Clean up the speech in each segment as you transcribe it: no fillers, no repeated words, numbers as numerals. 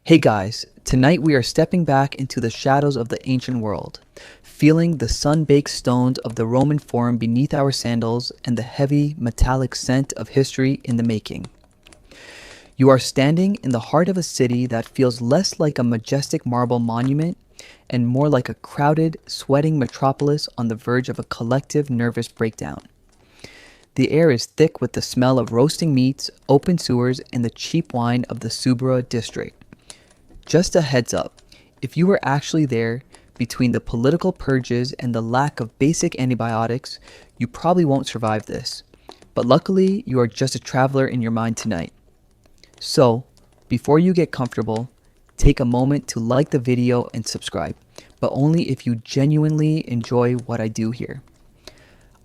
Hey guys, tonight we are stepping back into the shadows of the ancient world, feeling the sun-baked stones of the Roman Forum beneath our sandals and the heavy, metallic scent of history in the making. You are standing in the heart of a city that feels less like a majestic marble monument and more like a crowded, sweating metropolis on the verge of a collective nervous breakdown. The air is thick with the smell of roasting meats, open sewers, and the cheap wine of the Subura district. Just a heads up, if you were actually there, between the political purges and the lack of basic antibiotics, you probably won't survive this. But luckily, you are just a traveler in your mind tonight. So, before you get comfortable, take a moment to like the video and subscribe, but only if you genuinely enjoy what I do here.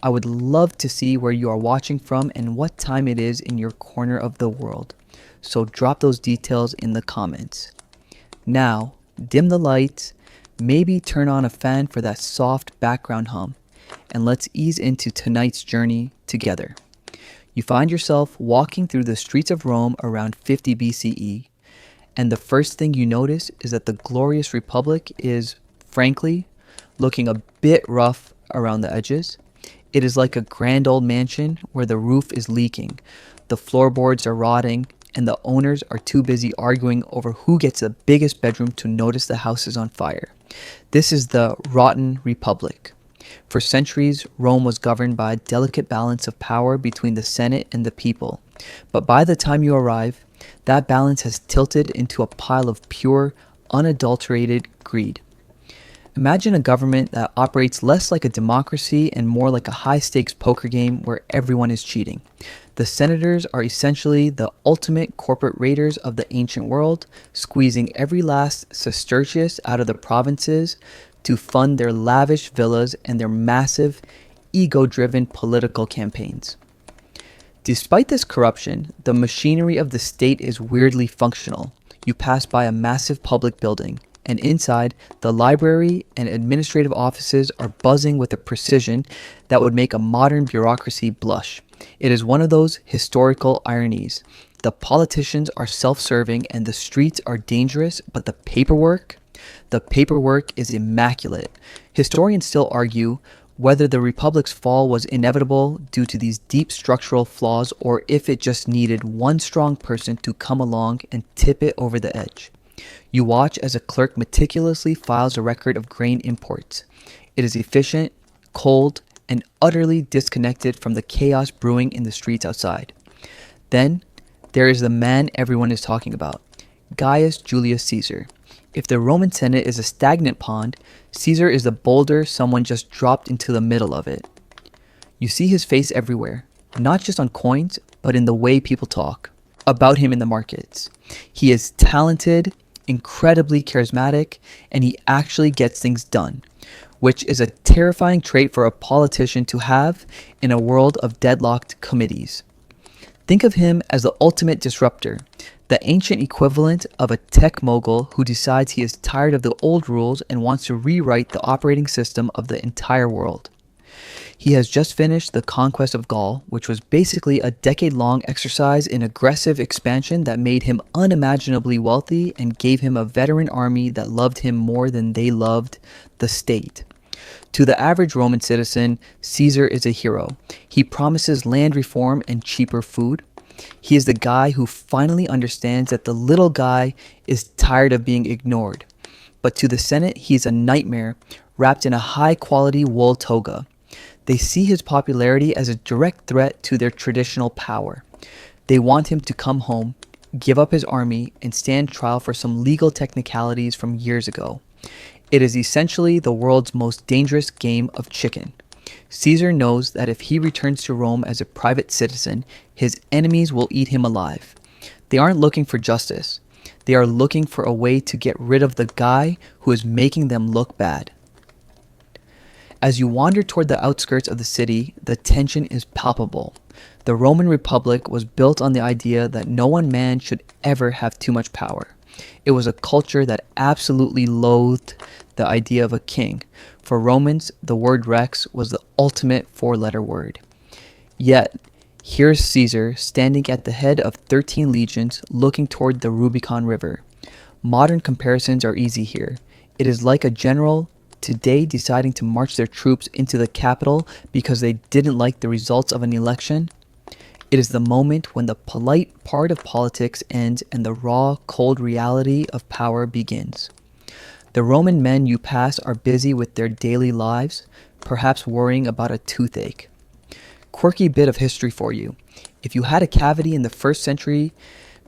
I would love to see where you are watching from and what time it is in your corner of the world, so drop those details in the comments. Now, dim the lights, maybe turn on a fan for that soft background hum, and let's ease into tonight's journey together. You find yourself walking through the streets of Rome around 50 BCE, and the first thing you notice is that the glorious Republic is, frankly, looking a bit rough around the edges. It is like a grand old mansion where the roof is leaking, the floorboards are rotting, and the owners are too busy arguing over who gets the biggest bedroom to notice the house is on fire. This is the rotten Republic. For centuries, Rome was governed by a delicate balance of power between the Senate and the people. But by the time you arrive, that balance has tilted into a pile of pure, unadulterated greed. Imagine a government that operates less like a democracy and more like a high-stakes poker game where everyone is cheating. The senators are essentially the ultimate corporate raiders of the ancient world, squeezing every last sestertius out of the provinces to fund their lavish villas and their massive, ego-driven political campaigns. Despite this corruption, the machinery of the state is weirdly functional. You pass by a massive public building, and inside, the library and administrative offices are buzzing with a precision that would make a modern bureaucracy blush. It is one of those historical ironies. The politicians are self-serving and the streets are dangerous, but the paperwork is immaculate. Historians still argue whether the Republic's fall was inevitable due to these deep structural flaws or if it just needed one strong person to come along and tip it over the edge. You watch as a clerk meticulously files a record of grain imports. It is efficient, cold, and utterly disconnected from the chaos brewing in the streets outside. Then, there is the man everyone is talking about, Gaius Julius Caesar. If the Roman Senate is a stagnant pond, Caesar is the boulder someone just dropped into the middle of it. You see his face everywhere, not just on coins, but in the way people talk about him in the markets. He is talented, incredibly charismatic, and he actually gets things done, which is a terrifying trait for a politician to have in a world of deadlocked committees. Think of him as the ultimate disruptor, the ancient equivalent of a tech mogul who decides he is tired of the old rules and wants to rewrite the operating system of the entire world. He has just finished the conquest of Gaul, which was basically a decade-long exercise in aggressive expansion that made him unimaginably wealthy and gave him a veteran army that loved him more than they loved the state. To the average Roman citizen, Caesar is a hero. He promises land reform and cheaper food. He is the guy who finally understands that the little guy is tired of being ignored. But to the Senate, he's a nightmare wrapped in a high-quality wool toga. They see his popularity as a direct threat to their traditional power. They want him to come home, give up his army, and stand trial for some legal technicalities from years ago. It is essentially the world's most dangerous game of chicken. Caesar knows that if he returns to Rome as a private citizen, his enemies will eat him alive. They aren't looking for justice. They are looking for a way to get rid of the guy who is making them look bad. As you wander toward the outskirts of the city, the tension is palpable. The Roman Republic was built on the idea that no one man should ever have too much power. It was a culture that absolutely loathed the idea of a king. For Romans, the word rex was the ultimate four-letter word. Yet, here's Caesar standing at the head of 13 legions looking toward the Rubicon River. Modern comparisons are easy here. It is like a general today deciding to march their troops into the capital because they didn't like the results of an election. It is the moment when the polite part of politics ends and the raw, cold reality of power begins. The Roman men you pass are busy with their daily lives, perhaps worrying about a toothache. Quirky bit of history for you. If you had a cavity in the 1st century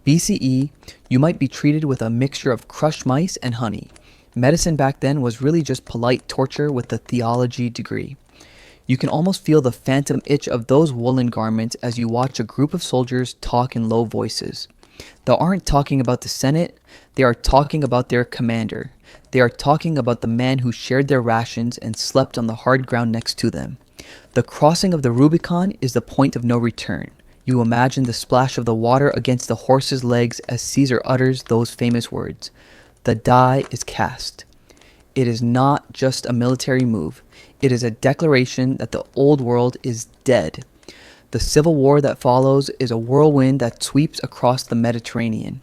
BCE, you might be treated with a mixture of crushed mice and honey. Medicine back then was really just polite torture with a theology degree. You can almost feel the phantom itch of those woolen garments as you watch a group of soldiers talk in low voices. They aren't talking about the Senate, they are talking about their commander. They are talking about the man who shared their rations and slept on the hard ground next to them. The crossing of the Rubicon is the point of no return. You imagine the splash of the water against the horse's legs as Caesar utters those famous words. The die is cast. It is not just a military move. It is a declaration that the old world is dead. The civil war that follows is a whirlwind that sweeps across the Mediterranean.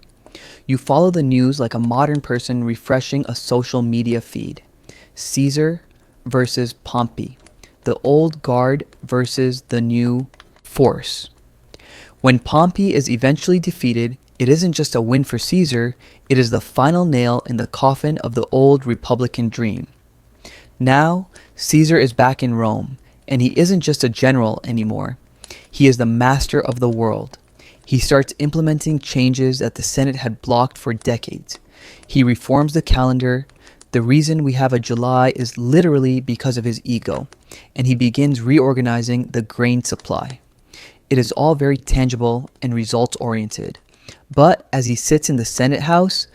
You follow the news like a modern person refreshing a social media feed. Caesar versus Pompey. The old guard versus the new force. When Pompey is eventually defeated, it isn't just a win for Caesar, it is the final nail in the coffin of the old Republican dream. Now, Caesar is back in Rome, and he isn't just a general anymore. He is the master of the world. He starts implementing changes that the Senate had blocked for decades. He reforms the calendar. The reason we have a July is literally because of his ego, and he begins reorganizing the grain supply. It is all very tangible and results-oriented. But as he sits in the Senate House,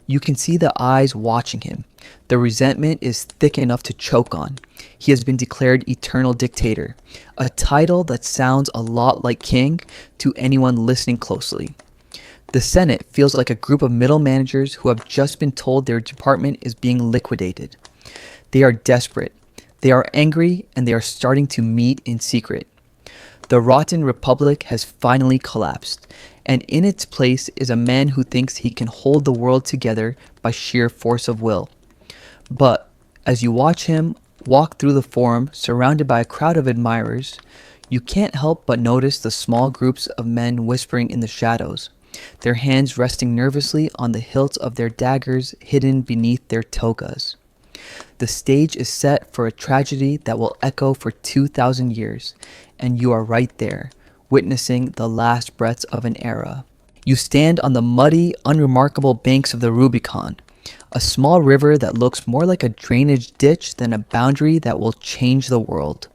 you can see the eyes watching him. The resentment is thick enough to choke on. He has been declared eternal dictator, a title that sounds a lot like king to anyone listening closely. The Senate feels like a group of middle managers who have just been told their department is being liquidated. They are desperate, they are angry, and they are starting to meet in secret. The rotten republic has finally collapsed, and in its place is a man who thinks he can hold the world together by sheer force of will. But as you watch him walk through the forum surrounded by a crowd of admirers, you can't help but notice the small groups of men whispering in the shadows, their hands resting nervously on the hilts of their daggers hidden beneath their togas. The stage is set for a tragedy that will echo for 2,000 years, and you are right there, witnessing the last breaths of an era. You stand on the muddy, unremarkable banks of the Rubicon, a small river that looks more like a drainage ditch than a boundary that will change the world.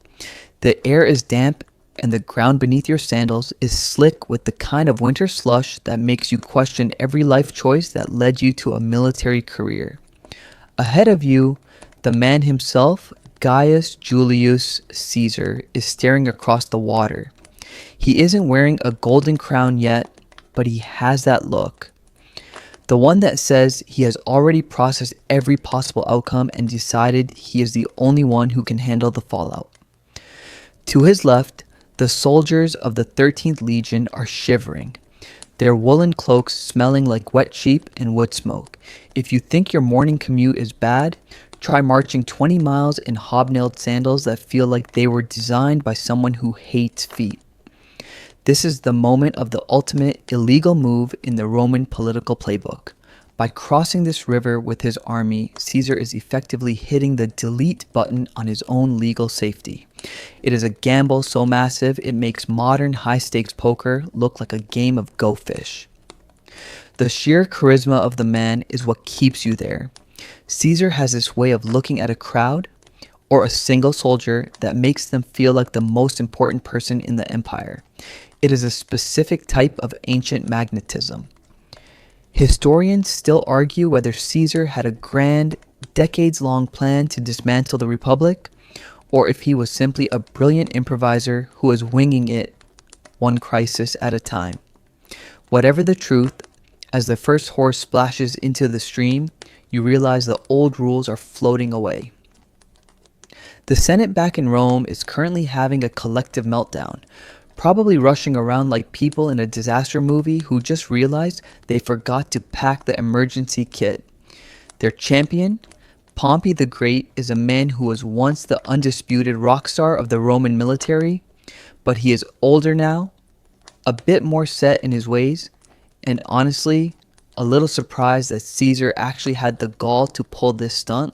The air is damp, and the ground beneath your sandals is slick with the kind of winter slush that makes you question every life choice that led you to a military career. Ahead of you, the man himself, Gaius Julius Caesar, is staring across the water. He isn't wearing a golden crown yet, but he has that look. The one that says he has already processed every possible outcome and decided he is the only one who can handle the fallout. To his left, the soldiers of the 13th Legion are shivering, their woolen cloaks smelling like wet sheep and wood smoke. If you think your morning commute is bad, try marching 20 miles in hobnailed sandals that feel like they were designed by someone who hates feet. This is the moment of the ultimate illegal move in the Roman political playbook. By crossing this river with his army, Caesar is effectively hitting the delete button on his own legal safety. It is a gamble so massive it makes modern high-stakes poker look like a game of Go Fish. The sheer charisma of the man is what keeps you there. Caesar has this way of looking at a crowd or a single soldier that makes them feel like the most important person in the empire. It is a specific type of ancient magnetism. Historians still argue whether Caesar had a grand, decades-long plan to dismantle the Republic, or if he was simply a brilliant improviser who was winging it one crisis at a time. Whatever the truth, as the first horse splashes into the stream, you realize the old rules are floating away. The Senate back in Rome is currently having a collective meltdown. probably rushing around like people in a disaster movie who just realized they forgot to pack the emergency kit. Their champion, Pompey the Great, is a man who was once the undisputed rock star of the Roman military, but he is older now, a bit more set in his ways, and honestly, a little surprised that Caesar actually had the gall to pull this stunt.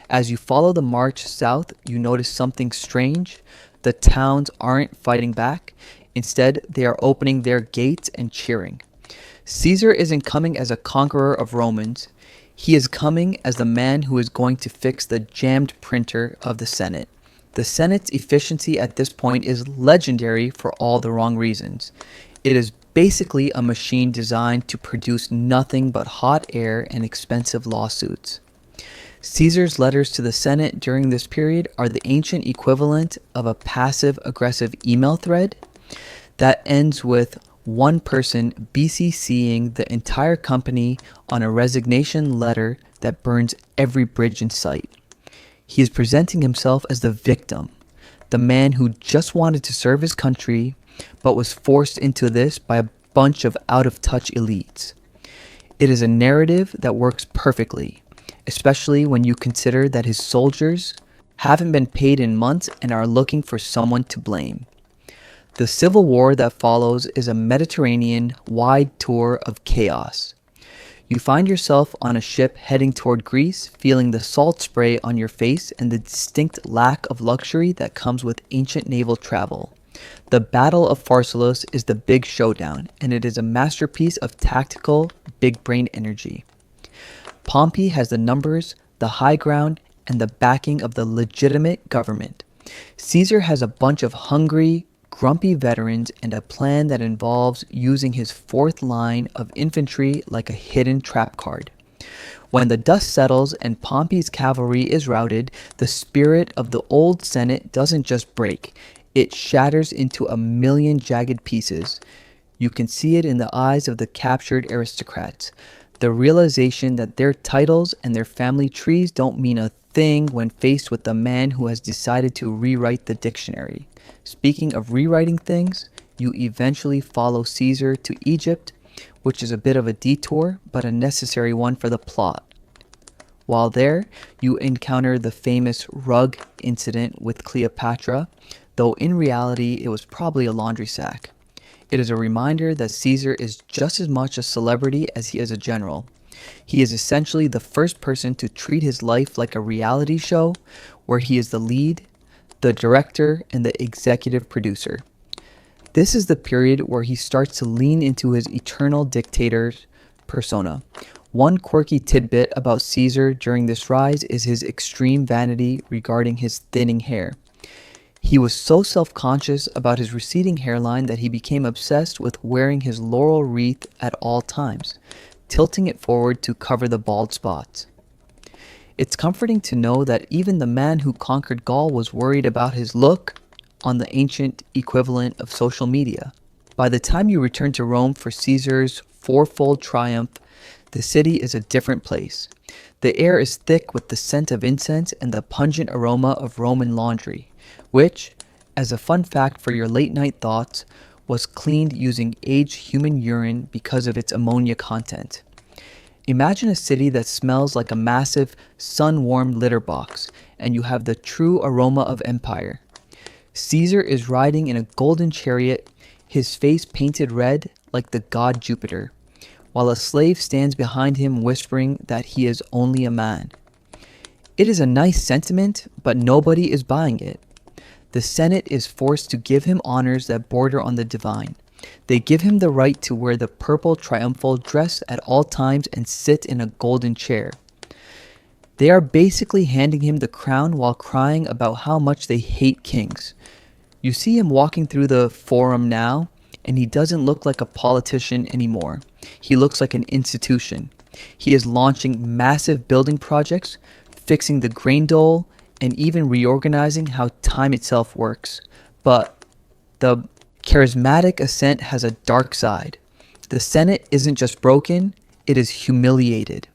As you follow the march south, you notice something strange. The towns aren't fighting back. Instead, they are opening their gates and cheering. Caesar isn't coming as a conqueror of Romans. He is coming as the man who is going to fix the jammed printer of the Senate. The Senate's efficiency at this point is legendary for all the wrong reasons. It is basically a machine designed to produce nothing but hot air and expensive lawsuits. Caesar's letters to the Senate during this period are the ancient equivalent of a passive-aggressive email thread that ends with one person BCCing the entire company on a resignation letter that burns every bridge in sight. He is presenting himself as the victim, the man who just wanted to serve his country but was forced into this by a bunch of out-of-touch elites. It is a narrative that works perfectly, especially when you consider that his soldiers haven't been paid in months and are looking for someone to blame. The civil war that follows is a Mediterranean-wide tour of chaos. You find yourself on a ship heading toward Greece, feeling the salt spray on your face and the distinct lack of luxury that comes with ancient naval travel. The Battle of Pharsalus is the big showdown, and it is a masterpiece of tactical, big-brain energy. Pompey has the numbers, the high ground, and the backing of the legitimate government. Caesar has a bunch of hungry, grumpy veterans and a plan that involves using his fourth line of infantry like a hidden trap card. When the dust settles and Pompey's cavalry is routed, the spirit of the old Senate doesn't just break, it shatters into a million jagged pieces. You can see it in the eyes of the captured aristocrats. The realization that their titles and their family trees don't mean a thing when faced with the man who has decided to rewrite the dictionary. Speaking of rewriting things, you eventually follow Caesar to Egypt, which is a bit of a detour, but a necessary one for the plot. While there, you encounter the famous rug incident with Cleopatra, though in reality it was probably a laundry sack. It is a reminder that Caesar is just as much a celebrity as he is a general. He is essentially the first person to treat his life like a reality show where he is the lead, the director, and the executive producer. This is the period where he starts to lean into his eternal dictator persona. One quirky tidbit about Caesar during this rise is his extreme vanity regarding his thinning hair. He was so self-conscious about his receding hairline that he became obsessed with wearing his laurel wreath at all times, tilting it forward to cover the bald spots. It's comforting to know that even the man who conquered Gaul was worried about his look on the ancient equivalent of social media. By the time you return to Rome for Caesar's fourfold triumph, the city is a different place. The air is thick with the scent of incense and the pungent aroma of Roman laundry, which, as a fun fact for your late night thoughts, was cleaned using aged human urine because of its ammonia content. Imagine a city that smells like a massive, sun-warmed litter box, and you have the true aroma of empire. Caesar is riding in a golden chariot, his face painted red like the god Jupiter, while a slave stands behind him whispering that he is only a man. It is a nice sentiment, but nobody is buying it. The Senate is forced to give him honors that border on the divine. They give him the right to wear the purple triumphal dress at all times and sit in a golden chair. They are basically handing him the crown while crying about how much they hate kings. You see him walking through the forum now, and he doesn't look like a politician anymore. He looks like an institution. He is launching massive building projects, fixing the grain dole, and even reorganizing how time itself works. But the charismatic ascent has a dark side. The Senate isn't just broken, it is humiliated.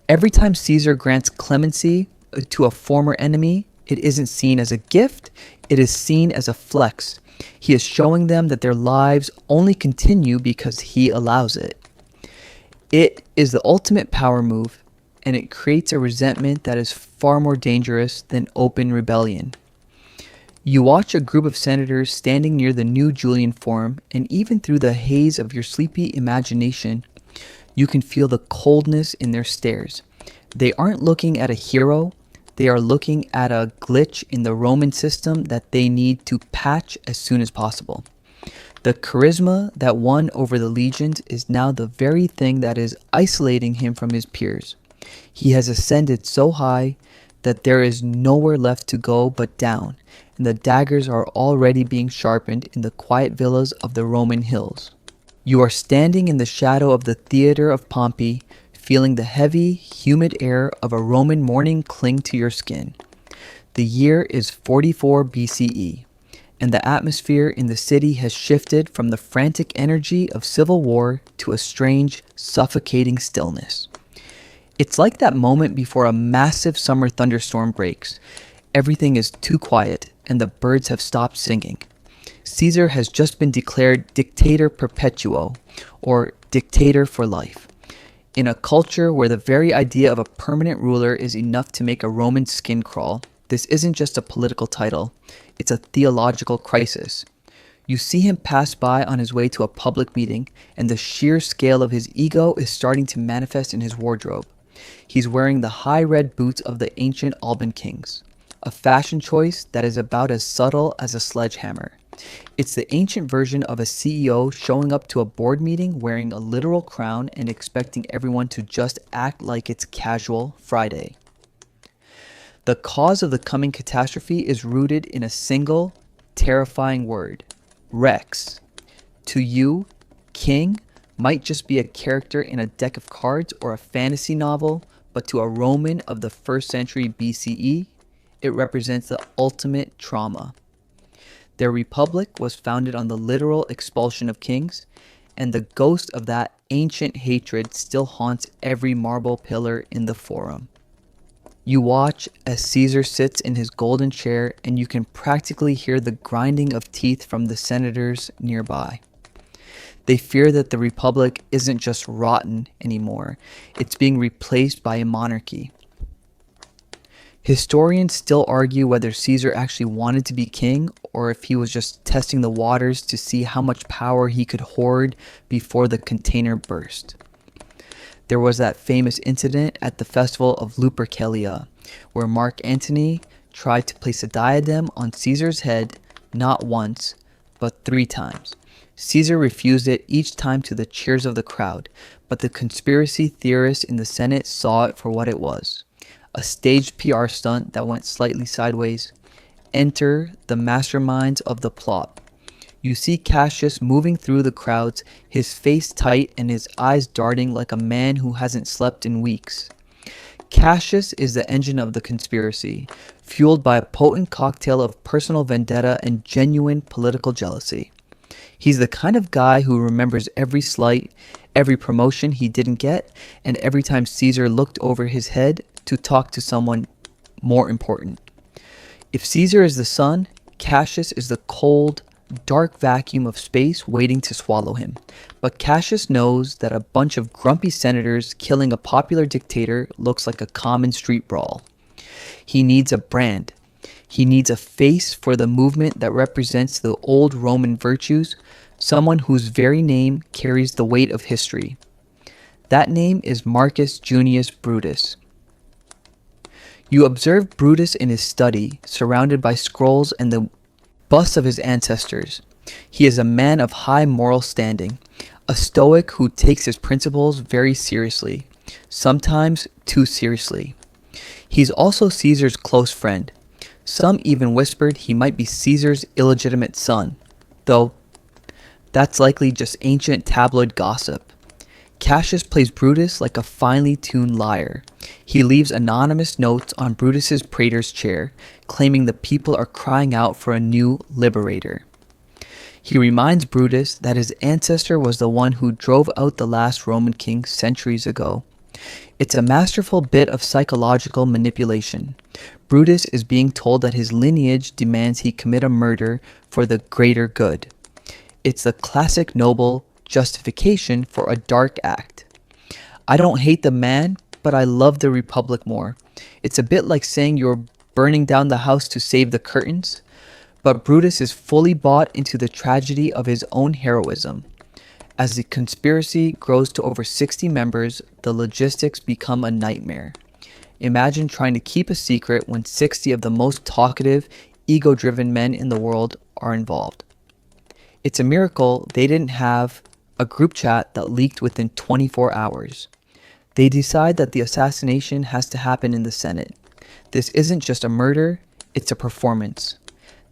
Every time Caesar grants clemency to a former enemy, it isn't seen as a gift, it is seen as a flex. He is showing them that their lives only continue because he allows it. It is the ultimate power move, and it creates a resentment that is far more dangerous than open rebellion. You watch a group of senators standing near the new Julian Forum, and even through the haze of your sleepy imagination, you can feel the coldness in their stares. They aren't looking at a hero, they are looking at a glitch in the Roman system that they need to patch as soon as possible. The charisma that won over the legions is now the very thing that is isolating him from his peers. He has ascended so high that there is nowhere left to go but down, and the daggers are already being sharpened in the quiet villas of the Roman hills. You are standing in the shadow of the theater of Pompey, feeling the heavy, humid air of a Roman morning cling to your skin. The year is 44 BCE, and the atmosphere in the city has shifted from the frantic energy of civil war to a strange, suffocating stillness. It's like that moment before a massive summer thunderstorm breaks. Everything is too quiet, and the birds have stopped singing. Caesar has just been declared dictator perpetuo, or dictator for life. In a culture where the very idea of a permanent ruler is enough to make a Roman skin crawl, this isn't just a political title, it's a theological crisis. You see him pass by on his way to a public meeting, and the sheer scale of his ego is starting to manifest in his wardrobe. He's wearing the high red boots of the ancient Alban kings, a fashion choice that is about as subtle as a sledgehammer. It's the ancient version of a CEO showing up to a board meeting wearing a literal crown and expecting everyone to just act like it's casual Friday. The cause of the coming catastrophe is rooted in a single, terrifying word: Rex. To you, king might just be a character in a deck of cards or a fantasy novel, but to a Roman of the 1st century BCE, it represents the ultimate trauma. Their republic was founded on the literal expulsion of kings, and the ghost of that ancient hatred still haunts every marble pillar in the Forum. You watch as Caesar sits in his golden chair, and you can practically hear the grinding of teeth from the senators nearby. They fear that the republic isn't just rotten anymore, it's being replaced by a monarchy. Historians still argue whether Caesar actually wanted to be king or if he was just testing the waters to see how much power he could hoard before the container burst. There was that famous incident at the festival of Lupercalia, where Mark Antony tried to place a diadem on Caesar's head not once, but 3 times. Caesar refused it each time to the cheers of the crowd, but the conspiracy theorists in the Senate saw it for what it was: a staged PR stunt that went slightly sideways. Enter the masterminds of the plot. You see Cassius moving through the crowds, his face tight and his eyes darting like a man who hasn't slept in weeks. Cassius is the engine of the conspiracy, fueled by a potent cocktail of personal vendetta and genuine political jealousy. He's the kind of guy who remembers every slight, every promotion he didn't get, and every time Caesar looked over his head to talk to someone more important. If Caesar is the sun, Cassius is the cold, dark vacuum of space waiting to swallow him. But Cassius knows that a bunch of grumpy senators killing a popular dictator looks like a common street brawl. He needs a brand. He needs a face for the movement that represents the old Roman virtues, someone whose very name carries the weight of history. That name is Marcus Junius Brutus. You observe Brutus in his study, surrounded by scrolls and the busts of his ancestors. He is a man of high moral standing, a stoic who takes his principles very seriously, sometimes too seriously. He's also Caesar's close friend. Some even whispered he might be Caesar's illegitimate son, though that's likely just ancient tabloid gossip. Cassius plays Brutus like a finely tuned liar. He leaves anonymous notes on Brutus's praetor's chair, claiming the people are crying out for a new liberator. He reminds Brutus that his ancestor was the one who drove out the last Roman king centuries ago. It's a masterful bit of psychological manipulation. Brutus is being told that his lineage demands he commit a murder for the greater good. It's the classic noble justification for a dark act. I don't hate the man, but I love the Republic more. It's a bit like saying you're burning down the house to save the curtains, but Brutus is fully bought into the tragedy of his own heroism. As the conspiracy grows to over 60 members, the logistics become a nightmare. Imagine trying to keep a secret when 60 of the most talkative, ego-driven men in the world are involved. It's a miracle they didn't have a group chat that leaked within 24 hours. They decide that the assassination has to happen in the Senate. This isn't just a murder, it's a performance.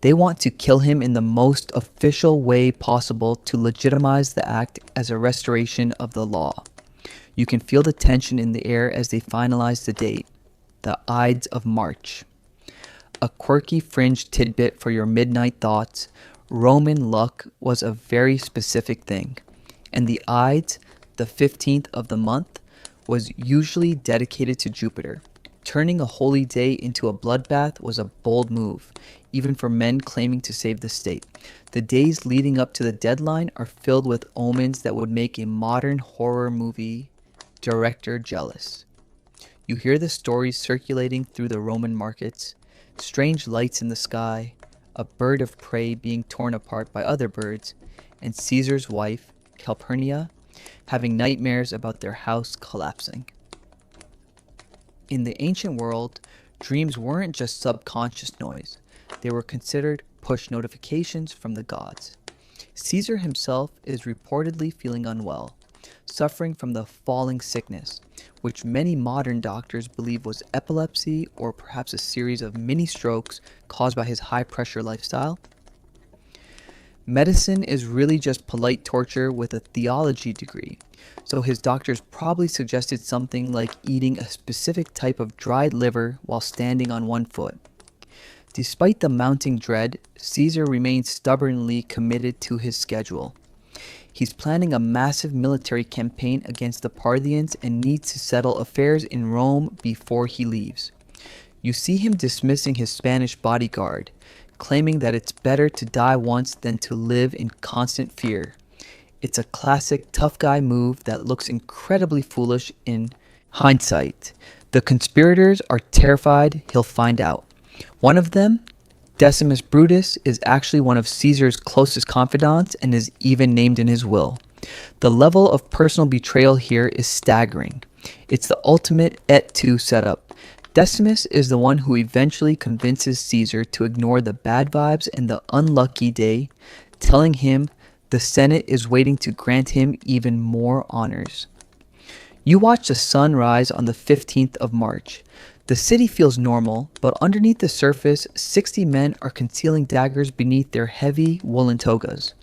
They want to kill him in the most official way possible to legitimize the act as a restoration of the law. You can feel the tension in the air as they finalize the date, the Ides of March. A quirky fringe tidbit for your midnight thoughts: Roman luck was a very specific thing, and the Ides, the 15th of the month, was usually dedicated to Jupiter. Turning a holy day into a bloodbath was a bold move, even for men claiming to save the state. The days leading up to the deadline are filled with omens that would make a modern horror movie director jealous. You hear the stories circulating through the Roman markets: strange lights in the sky, a bird of prey being torn apart by other birds, and Caesar's wife, Calpurnia, having nightmares about their house collapsing. In the ancient world, dreams weren't just subconscious noise. They were considered push notifications from the gods. Caesar himself is reportedly feeling unwell, suffering from the falling sickness, which many modern doctors believe was epilepsy or perhaps a series of mini strokes caused by his high-pressure lifestyle. Medicine is really just polite torture with a theology degree, so his doctors probably suggested something like eating a specific type of dried liver while standing on one foot. Despite the mounting dread, Caesar remains stubbornly committed to his schedule. He's planning a massive military campaign against the Parthians and needs to settle affairs in Rome before he leaves. You see him dismissing his Spanish bodyguard, claiming that it's better to die once than to live in constant fear. It's a classic tough guy move that looks incredibly foolish in hindsight. The conspirators are terrified he'll find out. One of them, Decimus Brutus, is actually one of Caesar's closest confidants and is even named in his will. The level of personal betrayal here is staggering. It's the ultimate et tu setup. Decimus is the one who eventually convinces Caesar to ignore the bad vibes and the unlucky day, telling him the Senate is waiting to grant him even more honors. You watch the sun rise on the 15th of March. The city feels normal, but underneath the surface, 60 men are concealing daggers beneath their heavy woolen togas.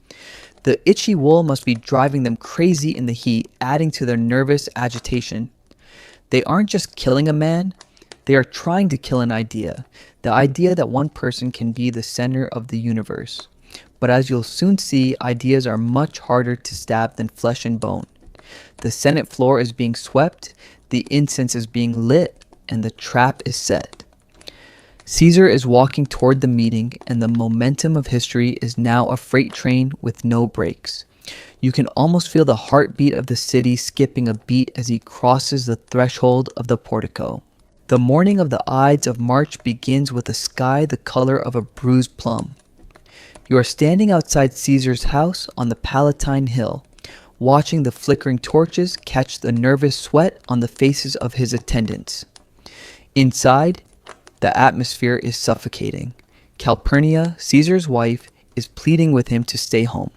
The itchy wool must be driving them crazy in the heat, adding to their nervous agitation. They aren't just killing a man, they are trying to kill an idea, the idea that one person can be the center of the universe. But as you'll soon see, ideas are much harder to stab than flesh and bone. The Senate floor is being swept, the incense is being lit, and the trap is set. Caesar is walking toward the meeting, and the momentum of history is now a freight train with no brakes. You can almost feel the heartbeat of the city skipping a beat as he crosses the threshold of the portico. The morning of the Ides of March begins with a sky the color of a bruised plum. You are standing outside Caesar's house on the Palatine Hill, watching the flickering torches catch the nervous sweat on the faces of his attendants. Inside, the atmosphere is suffocating. Calpurnia, Caesar's wife, is pleading with him to stay home.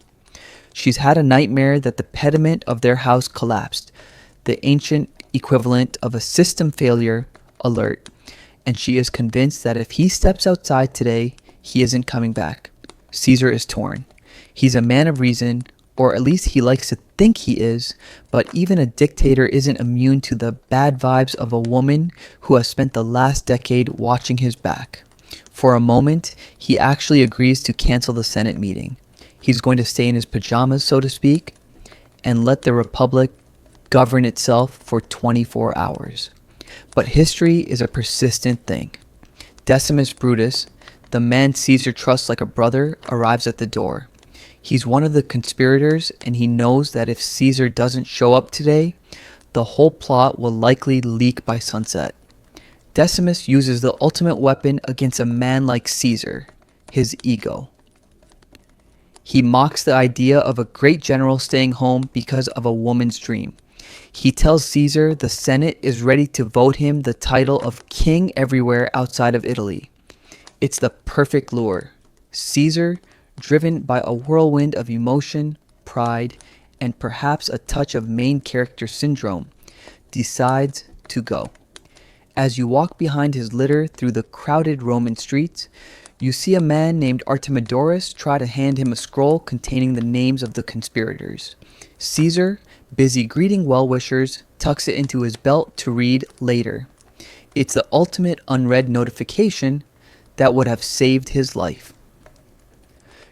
She's had a nightmare that the pediment of their house collapsed, the ancient equivalent of a system failure alert, and she is convinced that if he steps outside today, he isn't coming back. Caesar is torn. He's a man of reason, or at least he likes to think he is, but even a dictator isn't immune to the bad vibes of a woman who has spent the last decade watching his back. For a moment, he actually agrees to cancel the Senate meeting. He's going to stay in his pajamas, so to speak, and let the Republic govern itself for 24 hours. But history is a persistent thing. Decimus Brutus, the man Caesar trusts like a brother, arrives at the door. He's one of the conspirators, and he knows that if Caesar doesn't show up today, the whole plot will likely leak by sunset. Decimus uses the ultimate weapon against a man like Caesar, his ego. He mocks the idea of a great general staying home because of a woman's dream. He tells Caesar the Senate is ready to vote him the title of king everywhere outside of Italy. It's the perfect lure. Caesar, driven by a whirlwind of emotion, pride, and perhaps a touch of main character syndrome, decides to go. As you walk behind his litter through the crowded Roman streets, you see a man named Artemidorus try to hand him a scroll containing the names of the conspirators. Caesar, busy greeting well-wishers, tucks it into his belt to read later. It's the ultimate unread notification that would have saved his life.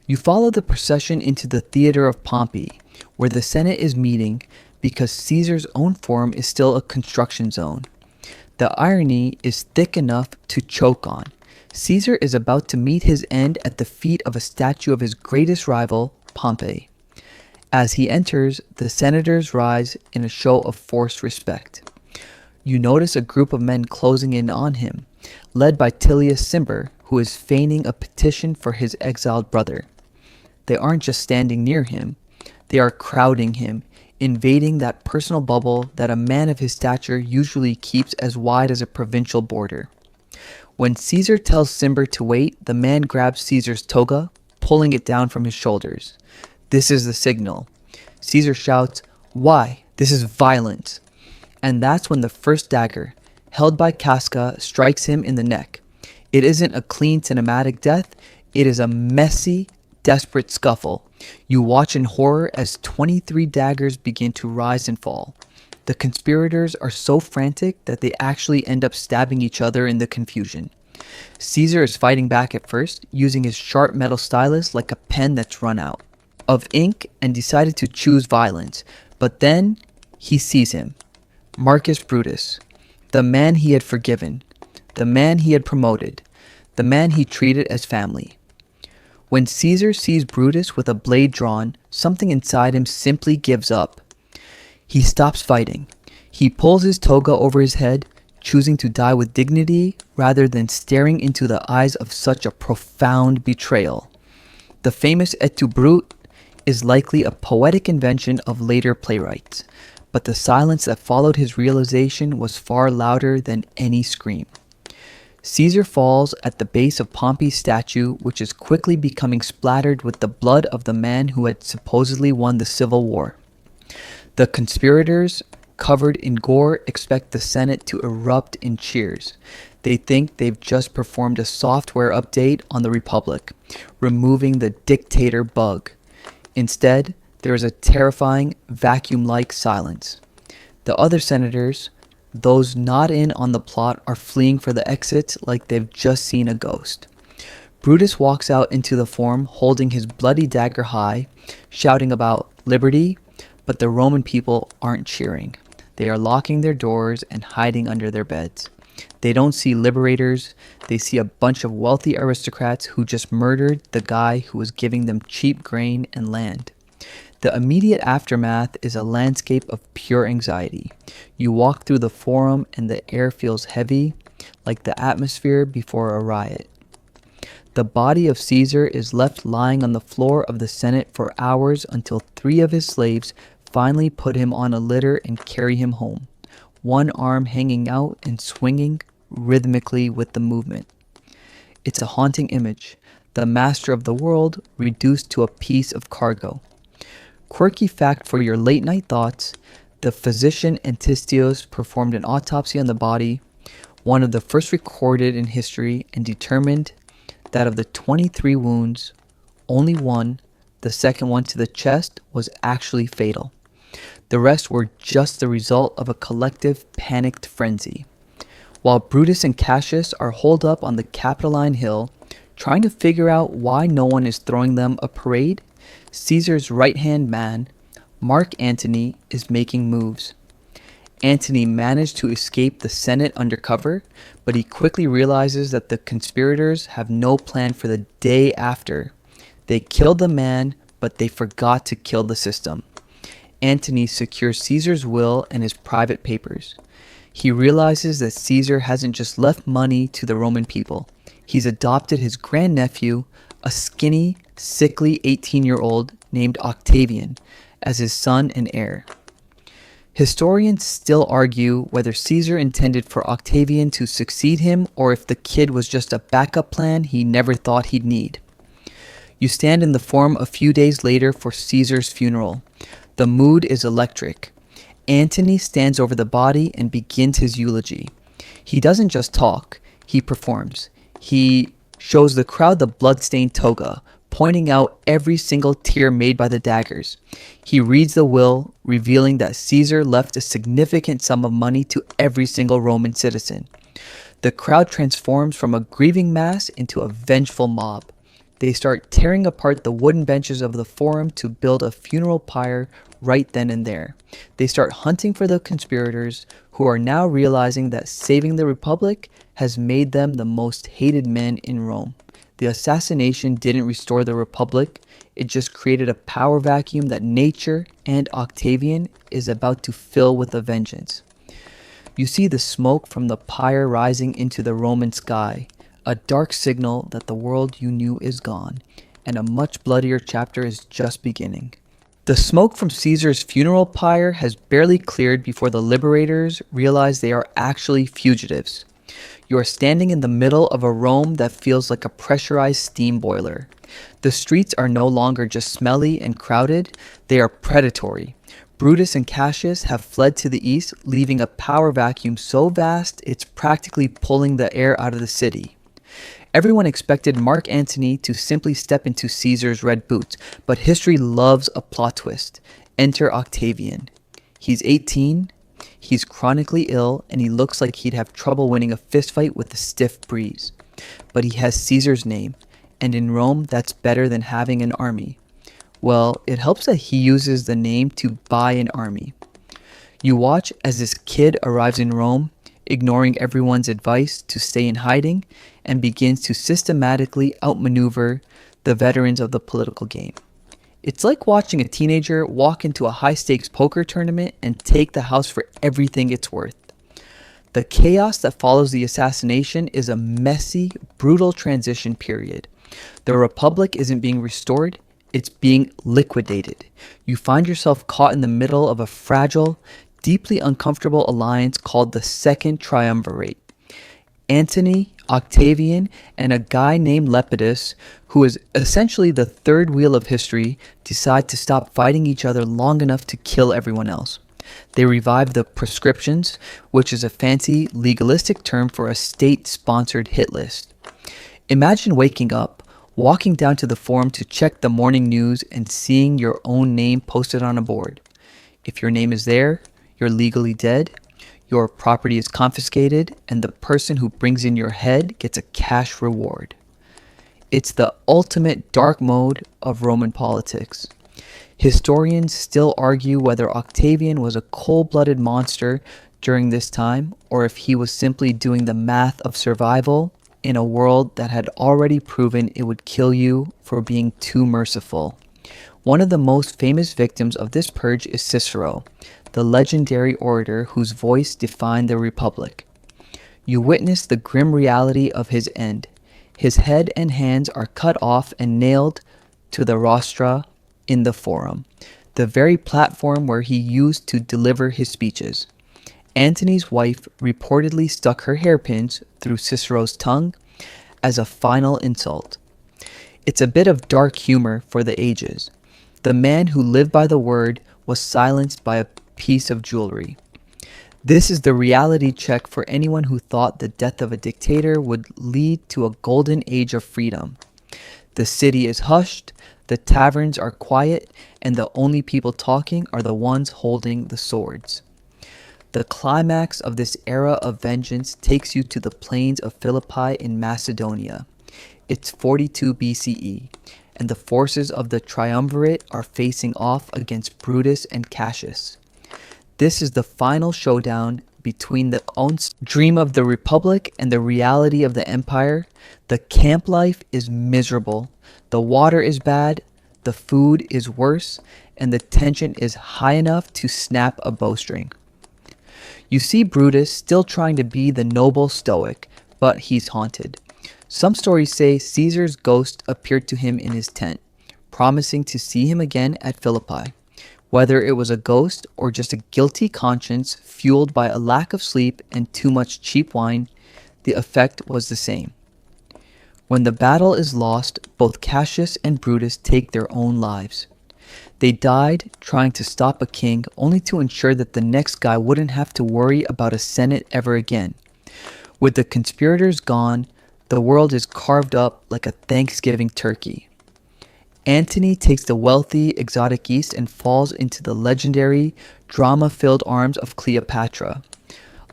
You follow the procession into the theater of Pompey, where the Senate is meeting because Caesar's own forum is still a construction zone. The irony is thick enough to choke on. Caesar is about to meet his end at the feet of a statue of his greatest rival, Pompey. As he enters, the senators rise in a show of forced respect. You notice a group of men closing in on him, led by Tullius Cimber, who is feigning a petition for his exiled brother. They aren't just standing near him, they are crowding him, invading that personal bubble that a man of his stature usually keeps as wide as a provincial border. When Caesar tells Cimber to wait, the man grabs Caesar's toga, pulling it down from his shoulders. This is the signal. Caesar shouts, "Why? This is violence." And that's when the first dagger, held by Casca, strikes him in the neck. It isn't a clean cinematic death, it is a messy, desperate scuffle. You watch in horror as 23 daggers begin to rise and fall. The conspirators are so frantic that they actually end up stabbing each other in the confusion. Caesar is fighting back at first, using his sharp metal stylus like a pen that's run out of ink and decided to choose violence. But then he sees him. Marcus Brutus, the man he had forgiven, the man he had promoted, the man he treated as family. When Caesar sees Brutus with a blade drawn, something inside him simply gives up. He stops fighting. He pulls his toga over his head, choosing to die with dignity rather than staring into the eyes of such a profound betrayal. The famous Et tu, Brute is likely a poetic invention of later playwrights, but the silence that followed his realization was far louder than any scream. Caesar falls at the base of Pompey's statue, which is quickly becoming splattered with the blood of the man who had supposedly won the Civil War. The conspirators, covered in gore, expect the Senate to erupt in cheers. They think they've just performed a software update on the Republic, removing the dictator bug. Instead, there is a terrifying, vacuum-like silence. The other senators, those not in on the plot, are fleeing for the exits like they've just seen a ghost. Brutus walks out into the forum holding his bloody dagger high, shouting about liberty, but the Roman people aren't cheering. They are locking their doors and hiding under their beds. They don't see liberators, they see a bunch of wealthy aristocrats who just murdered the guy who was giving them cheap grain and land. The immediate aftermath is a landscape of pure anxiety. You walk through the forum and the air feels heavy, like the atmosphere before a riot. The body of Caesar is left lying on the floor of the Senate for hours until 3 of his slaves finally put him on a litter and carry him home, one arm hanging out and swinging rhythmically with the movement. It's a haunting image, the master of the world reduced to a piece of cargo. Quirky fact for your late night thoughts, the physician Antistios performed an autopsy on the body, one of the first recorded in history, and determined that of the 23 wounds, only one, the second one to the chest, was actually fatal. The rest were just the result of a collective panicked frenzy. While Brutus and Cassius are holed up on the Capitoline Hill, trying to figure out why no one is throwing them a parade, Caesar's right-hand man, Mark Antony, is making moves. Antony managed to escape the Senate undercover, but he quickly realizes that the conspirators have no plan for the day after. They killed the man, but they forgot to kill the system. Antony secures Caesar's will and his private papers. He realizes that Caesar hasn't just left money to the Roman people. He's adopted his grandnephew, a skinny, sickly 18-year-old named Octavian, as his son and heir. Historians still argue whether Caesar intended for Octavian to succeed him or if the kid was just a backup plan he never thought he'd need. You stand in the Forum a few days later for Caesar's funeral. The mood is electric. Antony stands over the body and begins his eulogy. He doesn't just talk, he performs. He shows the crowd the bloodstained toga, pointing out every single tear made by the daggers. He reads the will, revealing that Caesar left a significant sum of money to every single Roman citizen. The crowd transforms from a grieving mass into a vengeful mob. They start tearing apart the wooden benches of the Forum to build a funeral pyre right then and there. They start hunting for the conspirators, who are now realizing that saving the Republic has made them the most hated men in Rome. The assassination didn't restore the Republic, it just created a power vacuum that nature and Octavian is about to fill with a vengeance. You see the smoke from the pyre rising into the Roman sky, a dark signal that the world you knew is gone, and a much bloodier chapter is just beginning. The smoke from Caesar's funeral pyre has barely cleared before the liberators realize they are actually fugitives. You are standing in the middle of a Rome that feels like a pressurized steam boiler. The streets are no longer just smelly and crowded, they are predatory. Brutus and Cassius have fled to the east, leaving a power vacuum so vast it's practically pulling the air out of the city. Everyone expected Mark Antony to simply step into Caesar's red boots, but history loves a plot twist. Enter Octavian. He's 18, he's chronically ill, and he looks like he'd have trouble winning a fistfight with a stiff breeze. But he has Caesar's name, and in Rome that's better than having an army. Well, it helps that he uses the name to buy an army. You watch as this kid arrives in Rome, ignoring everyone's advice to stay in hiding, and begins to systematically outmaneuver the veterans of the political game. It's like watching a teenager walk into a high-stakes poker tournament and take the house for everything it's worth. The chaos that follows the assassination is a messy, brutal transition period. The Republic isn't being restored, it's being liquidated. You find yourself caught in the middle of a fragile, deeply uncomfortable alliance called the Second Triumvirate. Antony, Octavian, and a guy named Lepidus, who is essentially the third wheel of history, decide to stop fighting each other long enough to kill everyone else. They revive the proscriptions, which is a fancy, legalistic term for a state-sponsored hit list. Imagine waking up, walking down to the Forum to check the morning news and seeing your own name posted on a board. If your name is there, you're legally dead, your property is confiscated, and the person who brings in your head gets a cash reward. It's the ultimate dark mode of Roman politics. Historians still argue whether Octavian was a cold-blooded monster during this time, or if he was simply doing the math of survival in a world that had already proven it would kill you for being too merciful. One of the most famous victims of this purge is Cicero, the legendary orator whose voice defined the Republic. You witness the grim reality of his end. His head and hands are cut off and nailed to the rostra in the Forum, the very platform where he used to deliver his speeches. Antony's wife reportedly stuck her hairpins through Cicero's tongue as a final insult. It's a bit of dark humor for the ages. The man who lived by the word was silenced by a piece of jewelry. This is the reality check for anyone who thought the death of a dictator would lead to a golden age of freedom. The city is hushed, the taverns are quiet, and the only people talking are the ones holding the swords. The climax of this era of vengeance takes you to the plains of Philippi in Macedonia. It's 42 BCE, and the forces of the triumvirate are facing off against Brutus and Cassius. This is the final showdown between the dream of the Republic and the reality of the Empire. The camp life is miserable. The water is bad, the food is worse, and the tension is high enough to snap a bowstring. You see Brutus still trying to be the noble stoic, but he's haunted. Some stories say Caesar's ghost appeared to him in his tent, promising to see him again at Philippi. Whether it was a ghost or just a guilty conscience fueled by a lack of sleep and too much cheap wine, the effect was the same. When the battle is lost, both Cassius and Brutus take their own lives. They died trying to stop a king, only to ensure that the next guy wouldn't have to worry about a senate ever again. With the conspirators gone, the world is carved up like a Thanksgiving turkey. Antony takes the wealthy, exotic East and falls into the legendary, drama-filled arms of Cleopatra.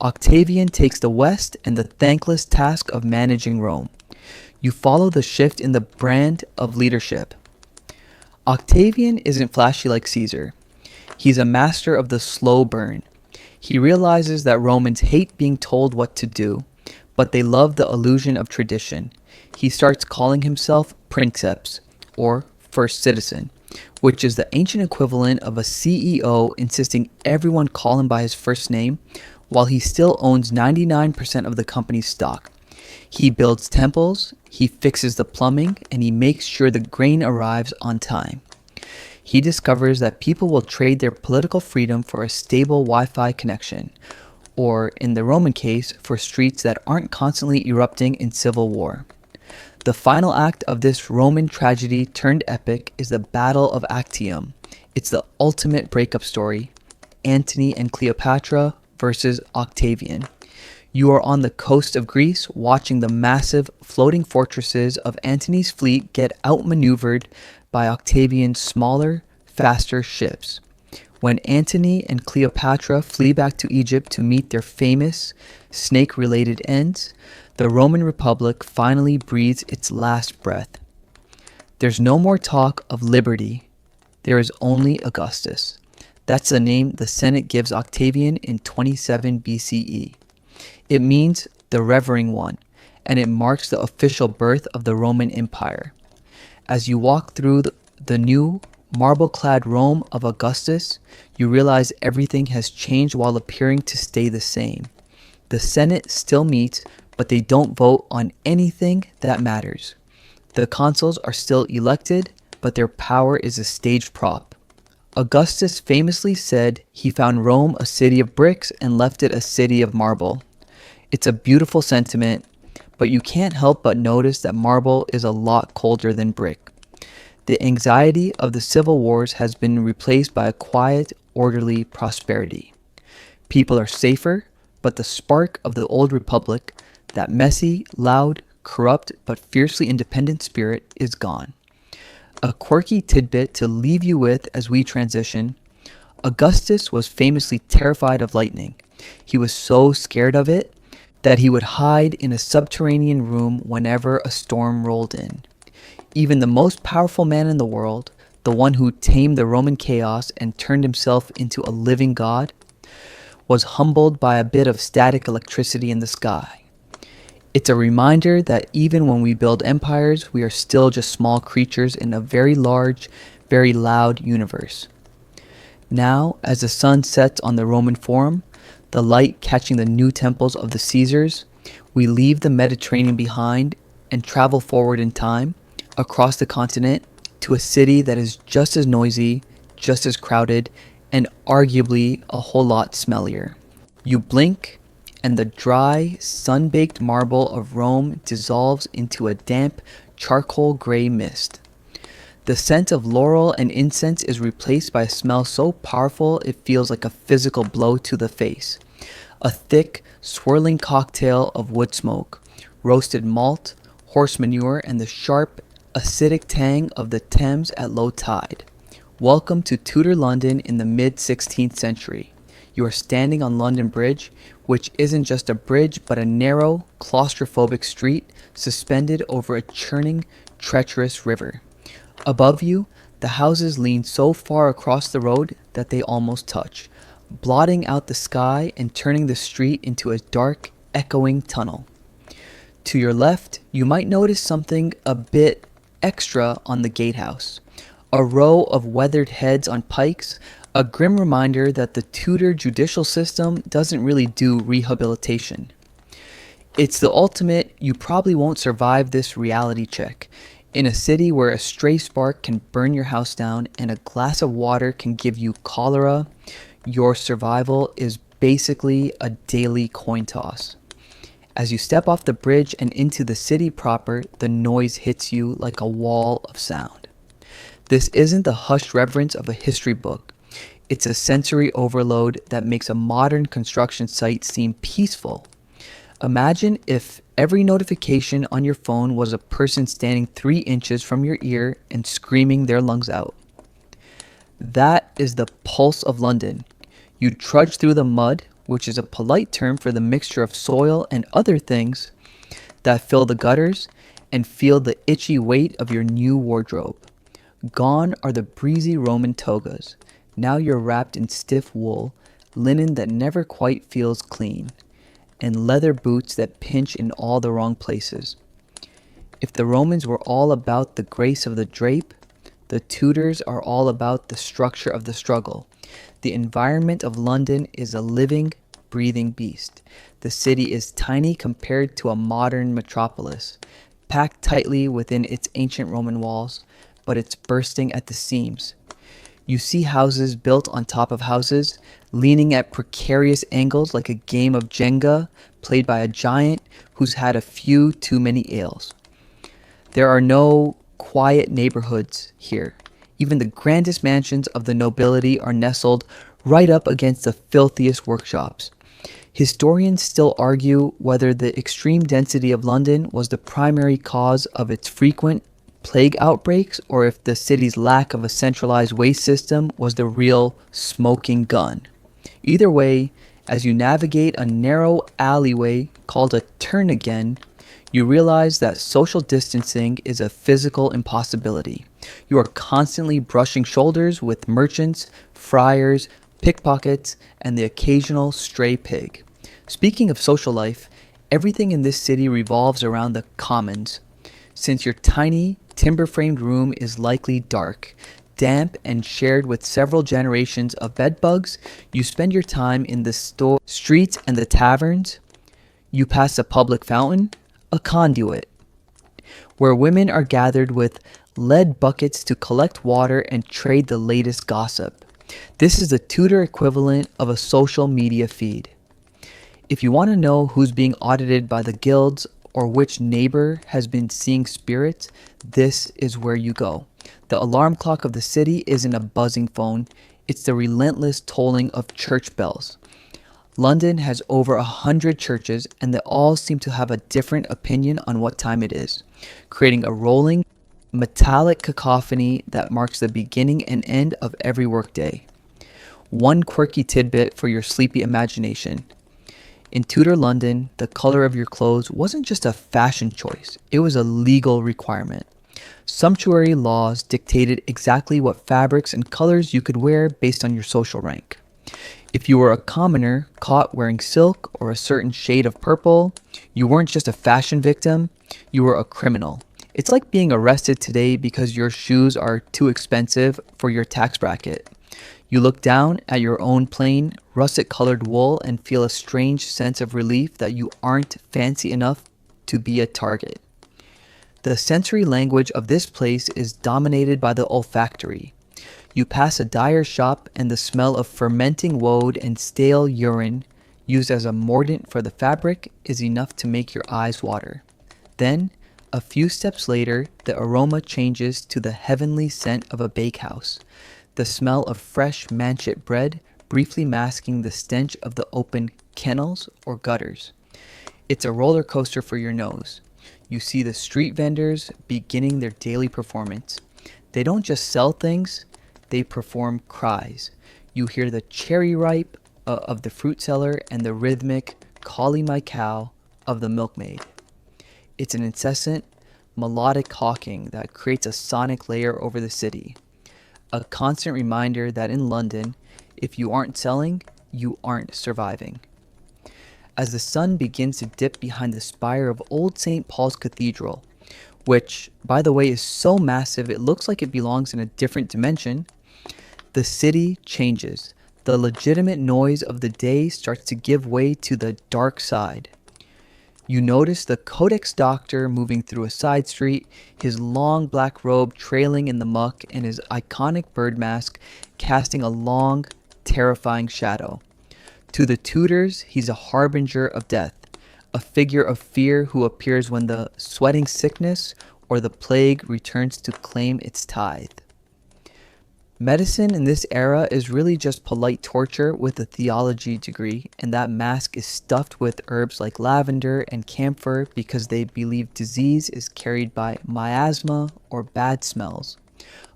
Octavian takes the West and the thankless task of managing Rome. You follow the shift in the brand of leadership. Octavian isn't flashy like Caesar. He's a master of the slow burn. He realizes that Romans hate being told what to do, but they love the illusion of tradition. He starts calling himself princeps, or first citizen, which is the ancient equivalent of a CEO insisting everyone call him by his first name, while he still owns 99% of the company's stock. He builds temples, he fixes the plumbing, and he makes sure the grain arrives on time. He discovers that people will trade their political freedom for a stable Wi-Fi connection, or in the Roman case, for streets that aren't constantly erupting in civil war. The final act of this Roman tragedy turned epic is the Battle of Actium. It's the ultimate breakup story, Antony and Cleopatra versus Octavian. You are on the coast of Greece watching the massive floating fortresses of Antony's fleet get outmaneuvered by Octavian's smaller, faster ships. When Antony and Cleopatra flee back to Egypt to meet their famous snake-related ends, the Roman Republic finally breathes its last breath. There's no more talk of liberty. There is only Augustus. That's the name the Senate gives Octavian in 27 BCE. It means the revering one, and it marks the official birth of the Roman Empire. As you walk through the new marble-clad Rome of Augustus, you realize everything has changed while appearing to stay the same. The Senate still meets, but they don't vote on anything that matters. The consuls are still elected, but their power is a staged prop. Augustus famously said he found Rome a city of bricks and left it a city of marble. It's a beautiful sentiment, but you can't help but notice that marble is a lot colder than brick. The anxiety of the civil wars has been replaced by a quiet, orderly prosperity. People are safer, but the spark of the old republic, that messy, loud, corrupt, but fiercely independent spirit, is gone. A quirky tidbit to leave you with as we transition: Augustus was famously terrified of lightning. He was so scared of it that he would hide in a subterranean room whenever a storm rolled in. Even the most powerful man in the world, the one who tamed the Roman chaos and turned himself into a living god, was humbled by a bit of static electricity in the sky. It's a reminder that even when we build empires, we are still just small creatures in a very large, very loud universe. Now, as the sun sets on the Roman Forum, the light catching the new temples of the Caesars, we leave the Mediterranean behind and travel forward in time, across the continent, to a city that is just as noisy, just as crowded, and arguably a whole lot smellier. You blink, and the dry, sun-baked marble of Rome dissolves into a damp, charcoal gray mist. The scent of laurel and incense is replaced by a smell so powerful it feels like a physical blow to the face. A thick, swirling cocktail of wood smoke, roasted malt, horse manure, and the sharp, acidic tang of the Thames at low tide. Welcome to Tudor London in the mid-16th century. You are standing on London Bridge, which isn't just a bridge but a narrow, claustrophobic street suspended over a churning, treacherous river. Above you, the houses lean so far across the road that they almost touch. blotting out the sky and turning the street into a dark, echoing tunnel. To your left, you might notice something a bit extra on the gatehouse. A row of weathered heads on pikes, a grim reminder that the Tudor judicial system doesn't really do rehabilitation. It's the ultimate, you probably won't survive this reality check. In a city where a stray spark can burn your house down and a glass of water can give you cholera, your survival is basically a daily coin toss. As you step off the bridge and into the city proper, the noise hits you like a wall of sound. This isn't the hushed reverence of a history book. It's a sensory overload that makes a modern construction site seem peaceful. Imagine if every notification on your phone was a person standing 3 inches from your ear and screaming their lungs out. That is the pulse of London. You trudge through the mud, which is a polite term for the mixture of soil and other things that fill the gutters, and feel the itchy weight of your new wardrobe. Gone are the breezy Roman togas. Now you're wrapped in stiff wool, linen that never quite feels clean, and leather boots that pinch in all the wrong places. If the Romans were all about the grace of the drape, the Tudors are all about the structure of the struggle. The environment of London is a living, breathing beast. The city is tiny compared to a modern metropolis, packed tightly within its ancient Roman walls, but it's bursting at the seams. You see houses built on top of houses, leaning at precarious angles like a game of Jenga played by a giant who's had a few too many ales. There are no quiet neighborhoods here. Even the grandest mansions of the nobility are nestled right up against the filthiest workshops. Historians still argue whether the extreme density of London was the primary cause of its frequent plague outbreaks, or if the city's lack of a centralized waste system was the real smoking gun. Either way, as you navigate a narrow alleyway called a turn again, you realize that social distancing is a physical impossibility. You are constantly brushing shoulders with merchants, friars, pickpockets, and the occasional stray pig. Speaking of social life, everything in this city revolves around the commons. Since your tiny, timber-framed room is likely dark, damp, and shared with several generations of bedbugs, you spend your time in the streets and the taverns. You pass a public fountain, a conduit, where women are gathered with lead buckets to collect water and trade the latest gossip. This is the Tudor equivalent of a social media feed. If you want to know who's being audited by the guilds or which neighbor has been seeing spirits, this is where you go. The alarm clock of the city isn't a buzzing phone, it's the relentless tolling of church bells. London has over 100 churches, and they all seem to have a different opinion on what time it is, creating a rolling, metallic cacophony that marks the beginning and end of every workday. One quirky tidbit for your sleepy imagination. In Tudor London, the color of your clothes wasn't just a fashion choice, it was a legal requirement. Sumptuary laws dictated exactly what fabrics and colors you could wear based on your social rank. If you were a commoner caught wearing silk or a certain shade of purple, you weren't just a fashion victim, you were a criminal. It's like being arrested today because your shoes are too expensive for your tax bracket. You look down at your own plain, russet-colored wool and feel a strange sense of relief that you aren't fancy enough to be a target. The sensory language of this place is dominated by the olfactory. You pass a dyer's shop and the smell of fermenting woad and stale urine used as a mordant for the fabric is enough to make your eyes water. Then, a few steps later, the aroma changes to the heavenly scent of a bakehouse, the smell of fresh manchet bread briefly masking the stench of the open kennels or gutters. It's a roller coaster for your nose. You see the street vendors beginning their daily performance. They don't just sell things, they perform cries. You hear the cherry ripe of the fruit seller and the rhythmic "Collie my cow" of the milkmaid. It's an incessant, melodic hawking that creates a sonic layer over the city. A constant reminder that in London, if you aren't selling, you aren't surviving. As the sun begins to dip behind the spire of Old St. Paul's Cathedral, which, by the way, is so massive it looks like it belongs in a different dimension, the city changes. The legitimate noise of the day starts to give way to the dark side. You notice the Codex Doctor moving through a side street, his long black robe trailing in the muck and his iconic bird mask casting a long, terrifying shadow. To the tutors, he's a harbinger of death, a figure of fear who appears when the sweating sickness or the plague returns to claim its tithe. Medicine in this era is really just polite torture with a theology degree, and that mask is stuffed with herbs like lavender and camphor because they believe disease is carried by miasma or bad smells.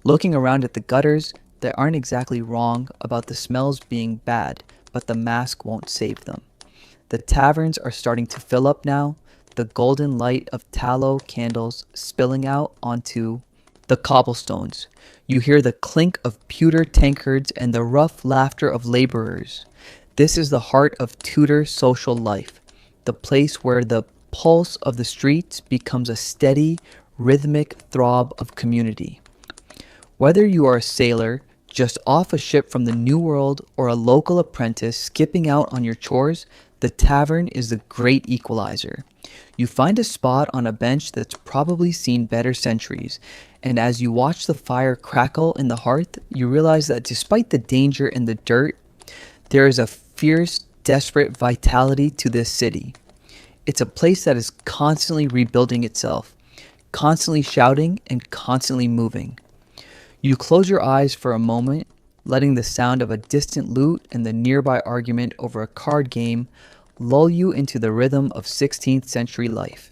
Looking around at the gutters, they aren't exactly wrong about the smells being bad, but the mask won't save them. The taverns are starting to fill up now, the golden light of tallow candles spilling out onto the cobblestones. You hear the clink of pewter tankards and the rough laughter of laborers. This is the heart of Tudor social life, the place where the pulse of the streets becomes a steady, rhythmic throb of community. Whether you are a sailor just off a ship from the New World or a local apprentice skipping out on your chores, the tavern is the great equalizer. You find a spot on a bench that's probably seen better centuries, and as you watch the fire crackle in the hearth, you realize that despite the danger and the dirt, there is a fierce, desperate vitality to this city. It's a place that is constantly rebuilding itself, constantly shouting and constantly moving. You close your eyes for a moment, letting the sound of a distant lute and the nearby argument over a card game lull you into the rhythm of 16th century life,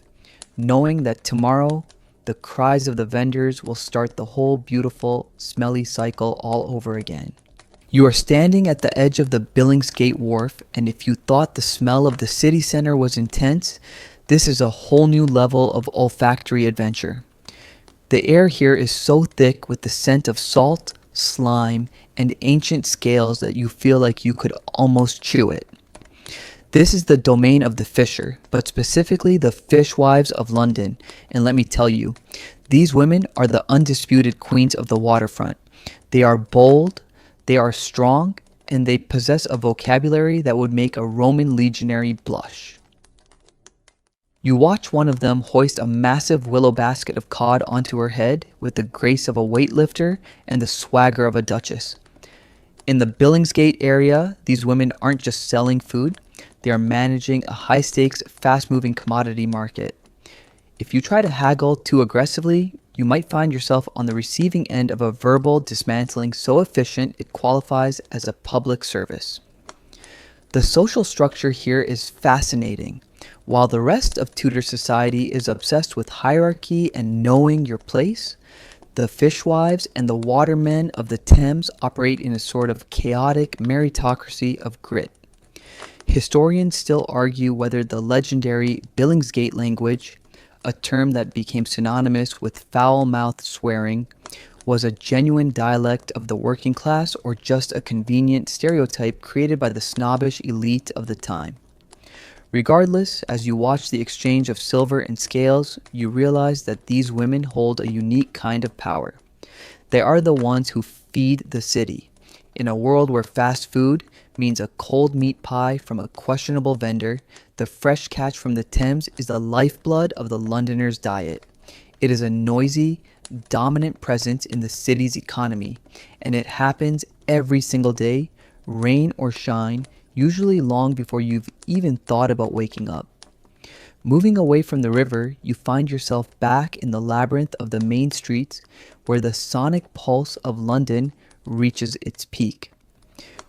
knowing that tomorrow the cries of the vendors will start the whole beautiful, smelly cycle all over again. You are standing at the edge of the Billingsgate Wharf, and if you thought the smell of the city center was intense, this is a whole new level of olfactory adventure. The air here is so thick with the scent of salt, slime, and ancient scales that you feel like you could almost chew it. This is the domain of the fisher, but specifically the fishwives of London, and let me tell you, these women are the undisputed queens of the waterfront. They are bold, they are strong, and they possess a vocabulary that would make a Roman legionary blush. You watch one of them hoist a massive willow basket of cod onto her head with the grace of a weightlifter and the swagger of a duchess. In the Billingsgate area, these women aren't just selling food, they are managing a high-stakes, fast-moving commodity market. If you try to haggle too aggressively, you might find yourself on the receiving end of a verbal dismantling so efficient it qualifies as a public service. The social structure here is fascinating. While the rest of Tudor society is obsessed with hierarchy and knowing your place, the fishwives and the watermen of the Thames operate in a sort of chaotic meritocracy of grit. Historians still argue whether the legendary Billingsgate language, a term that became synonymous with foul-mouthed swearing, was a genuine dialect of the working class or just a convenient stereotype created by the snobbish elite of the time. Regardless, as you watch the exchange of silver and scales, you realize that these women hold a unique kind of power. They are the ones who feed the city. In a world where fast food means a cold meat pie from a questionable vendor, the fresh catch from the Thames is the lifeblood of the Londoner's diet. It is a noisy, dominant presence in the city's economy, and it happens every single day, rain or shine, usually long before you've even thought about waking up. Moving away from the river, you find yourself back in the labyrinth of the main streets where the sonic pulse of London reaches its peak.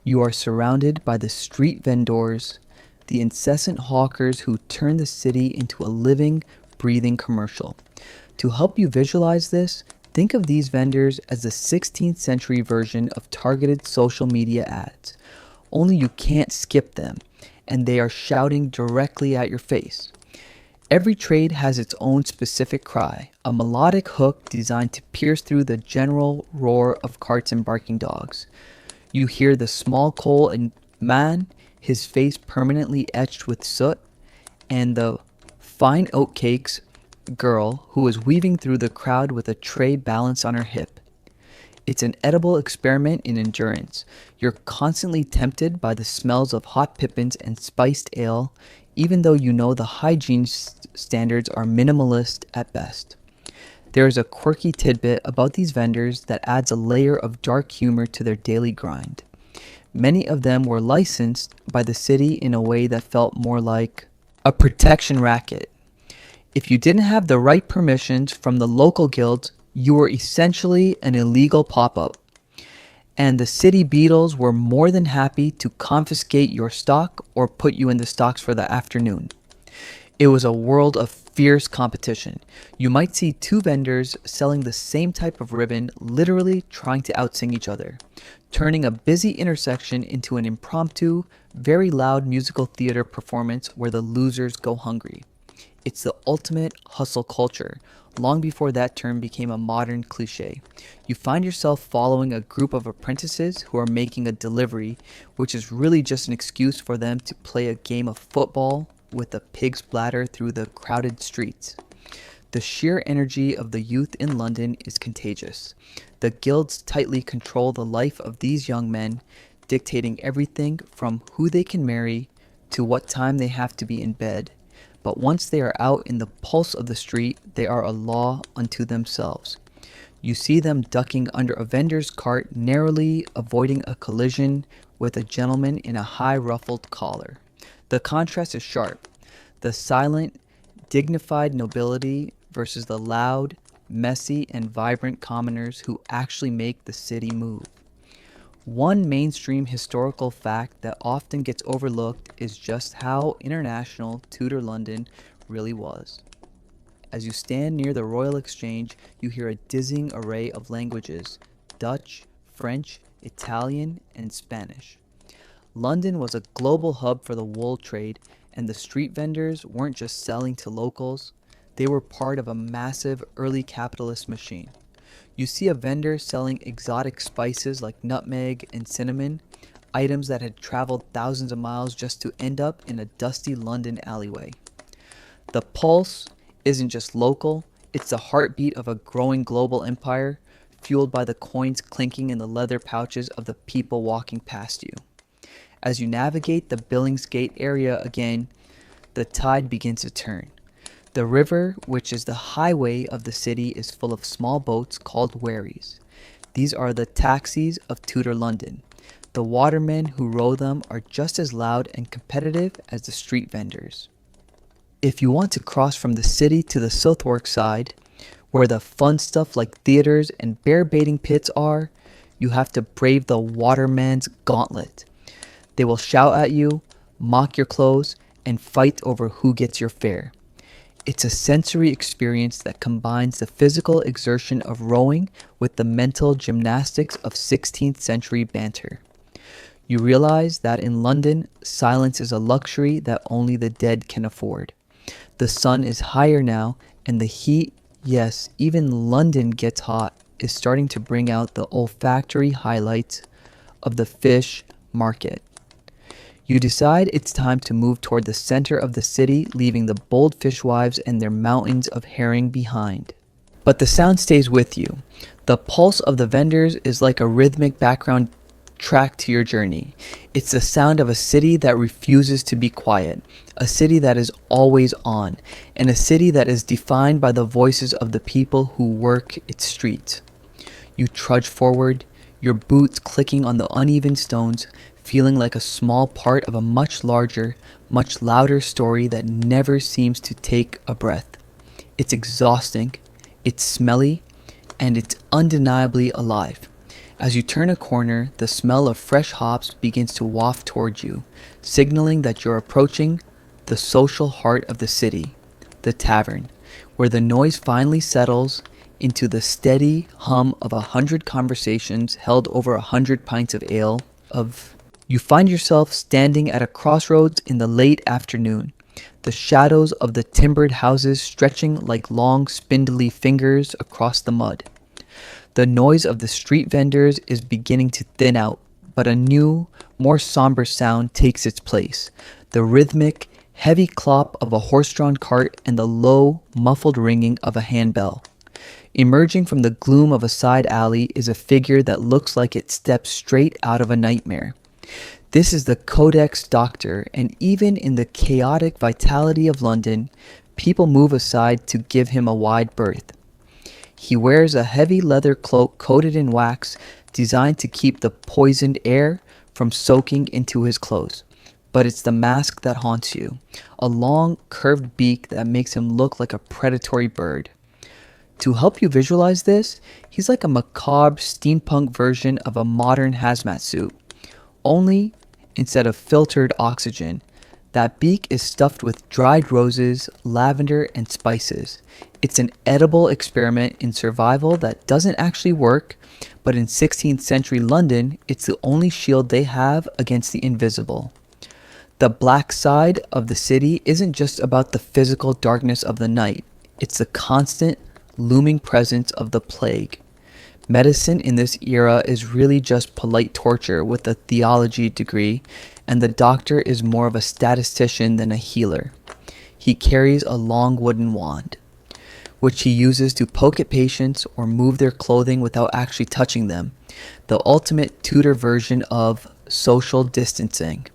You are surrounded by the street vendors, the incessant hawkers who turn the city into a living, breathing commercial. To help you visualize this, think of these vendors as the 16th century version of targeted social media ads. Only you can't skip them, and they are shouting directly at your face. Every trade has its own specific cry, a melodic hook designed to pierce through the general roar of carts and barking dogs. You hear the small coal and man, his face permanently etched with soot, and the fine oatcakes girl who was weaving through the crowd with a tray balanced on her hip. It's an edible experiment in endurance. You're constantly tempted by the smells of hot pippins and spiced ale, even though you know the hygiene standards are minimalist at best. There is a quirky tidbit about these vendors that adds a layer of dark humor to their daily grind. Many of them were licensed by the city in a way that felt more like a protection racket. If you didn't have the right permissions from the local guilds, you were essentially an illegal pop-up. And the city beetles were more than happy to confiscate your stock or put you in the stocks for the afternoon. It was a world of fierce competition. You might see two vendors selling the same type of ribbon, literally trying to outsing each other, turning a busy intersection into an impromptu, very loud musical theater performance where the losers go hungry. It's the ultimate hustle culture, long before that term became a modern cliche. You find yourself following a group of apprentices who are making a delivery, which is really just an excuse for them to play a game of football with a pig's bladder through the crowded streets. The sheer energy of the youth in London is contagious. The guilds tightly control the life of these young men, dictating everything from who they can marry to what time they have to be in bed. But once they are out in the pulse of the street, they are a law unto themselves. You see them ducking under a vendor's cart, narrowly avoiding a collision with a gentleman in a high ruffled collar. The contrast is sharp. The silent, dignified nobility versus the loud, messy, and vibrant commoners who actually make the city move. One mainstream historical fact that often gets overlooked is just how international Tudor London really was. As you stand near the Royal Exchange, you hear a dizzying array of languages: Dutch, French, Italian, and Spanish. London was a global hub for the wool trade, and the street vendors weren't just selling to locals, they were part of a massive early capitalist machine. You see a vendor selling exotic spices like nutmeg and cinnamon, items that had traveled thousands of miles just to end up in a dusty London alleyway. The pulse isn't just local, it's the heartbeat of a growing global empire, fueled by the coins clinking in the leather pouches of the people walking past you. As you navigate the Billingsgate area again, the tide begins to turn. The river, which is the highway of the city, is full of small boats called wherries. These are the taxis of Tudor London. The watermen who row them are just as loud and competitive as the street vendors. If you want to cross from the city to the Southwark side, where the fun stuff like theaters and bear baiting pits are, you have to brave the waterman's gauntlet. They will shout at you, mock your clothes, and fight over who gets your fare. It's a sensory experience that combines the physical exertion of rowing with the mental gymnastics of 16th century banter. You realize that in London, silence is a luxury that only the dead can afford. The sun is higher now, and the heat, yes, even London gets hot, is starting to bring out the olfactory highlights of the fish market. You decide it's time to move toward the center of the city, leaving the bold fishwives and their mountains of herring behind. But the sound stays with you. The pulse of the vendors is like a rhythmic background track to your journey. It's the sound of a city that refuses to be quiet, a city that is always on, and a city that is defined by the voices of the people who work its streets. You trudge forward, your boots clicking on the uneven stones, feeling like a small part of a much larger, much louder story that never seems to take a breath. It's exhausting, it's smelly, and it's undeniably alive. As you turn a corner, the smell of fresh hops begins to waft toward you, signaling that you're approaching the social heart of the city, the tavern, where the noise finally settles into the steady hum of 100 conversations held over 100 pints of ale. You find yourself standing at a crossroads in the late afternoon, the shadows of the timbered houses stretching like long spindly fingers across the mud. The noise of the street vendors is beginning to thin out, but a new, more somber sound takes its place. The rhythmic, heavy clop of a horse-drawn cart and the low, muffled ringing of a handbell. Emerging from the gloom of a side alley is a figure that looks like it steps straight out of a nightmare. This is the Codex Doctor, and even in the chaotic vitality of London, people move aside to give him a wide berth. He wears a heavy leather cloak coated in wax, designed to keep the poisoned air from soaking into his clothes. But it's the mask that haunts you, a long, curved beak that makes him look like a predatory bird. To help you visualize this, he's like a macabre steampunk version of a modern hazmat suit. Only, instead of filtered oxygen, that beak is stuffed with dried roses, lavender, and spices. It's an edible experiment in survival that doesn't actually work, but in 16th century London, it's the only shield they have against the invisible. The black side of the city isn't just about the physical darkness of the night. It's the constant, looming presence of the plague. Medicine in this era is really just polite torture with a theology degree, and the doctor is more of a statistician than a healer. He carries a long wooden wand, which he uses to poke at patients or move their clothing without actually touching them, the ultimate Tudor version of social distancing.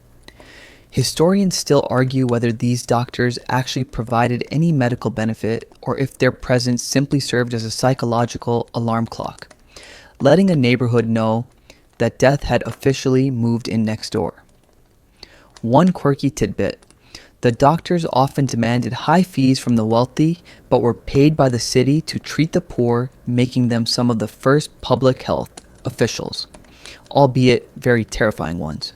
Historians still argue whether these doctors actually provided any medical benefit or if their presence simply served as a psychological alarm clock, letting a neighborhood know that death had officially moved in next door. One quirky tidbit: the doctors often demanded high fees from the wealthy, but were paid by the city to treat the poor, making them some of the first public health officials, albeit very terrifying ones.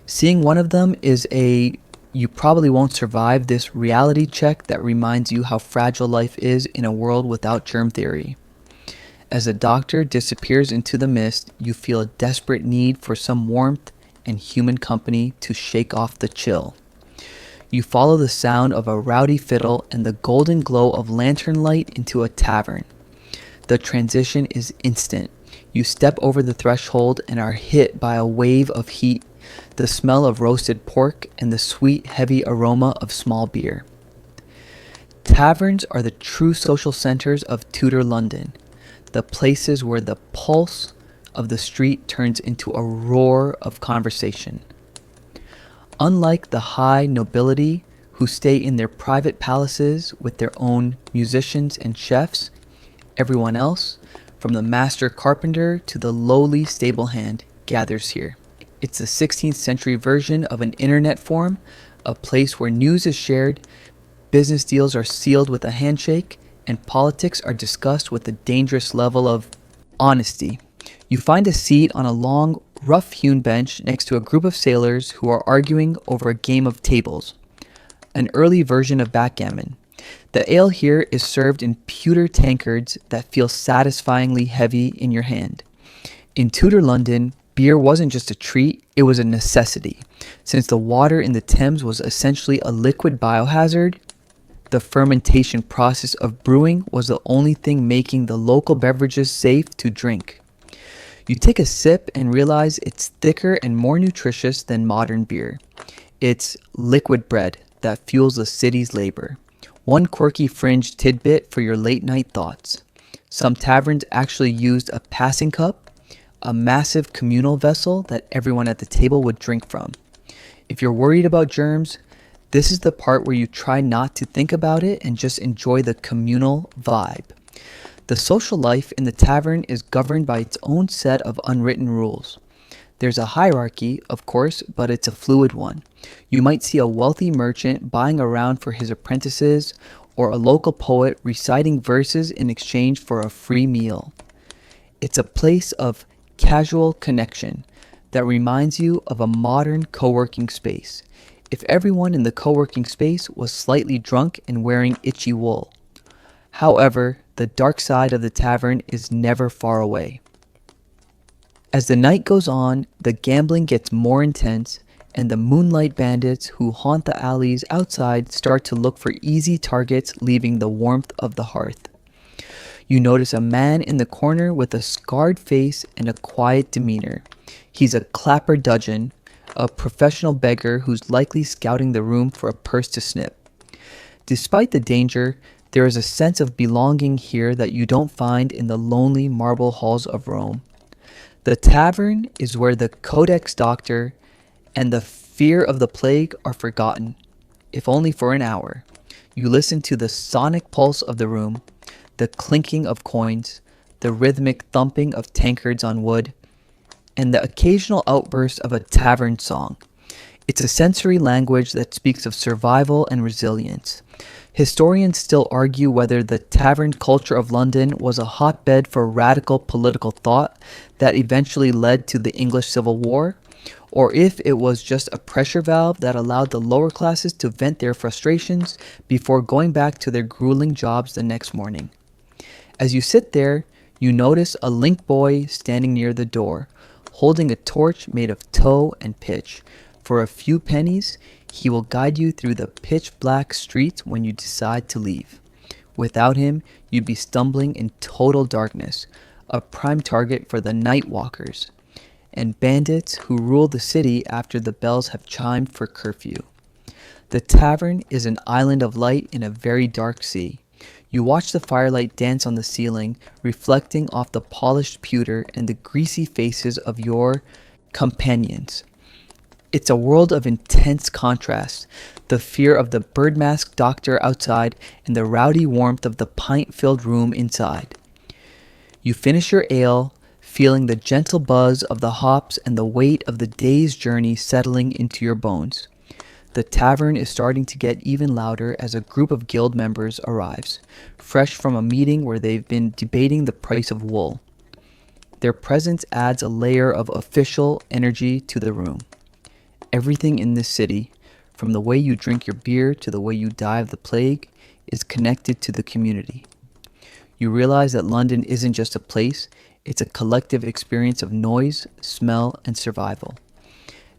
Seeing one of them is you probably won't survive this reality check that reminds you how fragile life is in a world without germ theory. As the doctor disappears into the mist, you feel a desperate need for some warmth and human company to shake off the chill. You follow the sound of a rowdy fiddle and the golden glow of lantern light into a tavern. The transition is instant. You step over the threshold and are hit by a wave of heat, the smell of roasted pork, and the sweet, heavy aroma of small beer. Taverns are the true social centers of Tudor London, the places where the pulse of the street turns into a roar of conversation. Unlike the high nobility who stay in their private palaces with their own musicians and chefs, everyone else, from the master carpenter to the lowly stable hand, gathers here. It's the 16th century version of an internet forum, a place where news is shared, business deals are sealed with a handshake, and politics are discussed with a dangerous level of honesty. You find a seat on a long, rough-hewn bench next to a group of sailors who are arguing over a game of tables, an early version of backgammon. The ale here is served in pewter tankards that feel satisfyingly heavy in your hand. In Tudor London, beer wasn't just a treat, it was a necessity. Since the water in the Thames was essentially a liquid biohazard, the fermentation process of brewing was the only thing making the local beverages safe to drink. You take a sip and realize it's thicker and more nutritious than modern beer. It's liquid bread that fuels the city's labor. One quirky fringe tidbit for your late night thoughts: some taverns actually used a passing cup, a massive communal vessel that everyone at the table would drink from. If you're worried about germs, this is the part where you try not to think about it and just enjoy the communal vibe. The social life in the tavern is governed by its own set of unwritten rules. There's a hierarchy, of course, but it's a fluid one. You might see a wealthy merchant buying around for his apprentices, or a local poet reciting verses in exchange for a free meal. It's a place of casual connection that reminds you of a modern co-working space, if everyone in the co-working space was slightly drunk and wearing itchy wool. However, the dark side of the tavern is never far away. As the night goes on, the gambling gets more intense, and the moonlight bandits who haunt the alleys outside start to look for easy targets, leaving the warmth of the hearth. You notice a man in the corner with a scarred face and a quiet demeanor. He's a clapper dudgeon, a professional beggar who's likely scouting the room for a purse to snip. Despite the danger, there is a sense of belonging here that you don't find in the lonely marble halls of Rome. The tavern is where the Codex Doctor and the fear of the plague are forgotten, if only for an hour. You listen to the sonic pulse of the room, the clinking of coins, the rhythmic thumping of tankards on wood, and the occasional outburst of a tavern song. It's a sensory language that speaks of survival and resilience. Historians still argue whether the tavern culture of London was a hotbed for radical political thought that eventually led to the English Civil War, or if it was just a pressure valve that allowed the lower classes to vent their frustrations before going back to their grueling jobs the next morning. As you sit there, you notice a link boy standing near the door, holding a torch made of tow and pitch. For a few pennies, he will guide you through the pitch-black streets when you decide to leave. Without him, you'd be stumbling in total darkness, a prime target for the night walkers and bandits who rule the city after the bells have chimed for curfew. The tavern is an island of light in a very dark sea. You watch the firelight dance on the ceiling, reflecting off the polished pewter and the greasy faces of your companions. It's a world of intense contrast, the fear of the bird-masked doctor outside and the rowdy warmth of the pint-filled room inside. You finish your ale, feeling the gentle buzz of the hops and the weight of the day's journey settling into your bones. The tavern is starting to get even louder as a group of guild members arrives, fresh from a meeting where they've been debating the price of wool. Their presence adds a layer of official energy to the room. Everything in this city, from the way you drink your beer to the way you die of the plague, is connected to the community. You realize that London isn't just a place, it's a collective experience of noise, smell, and survival.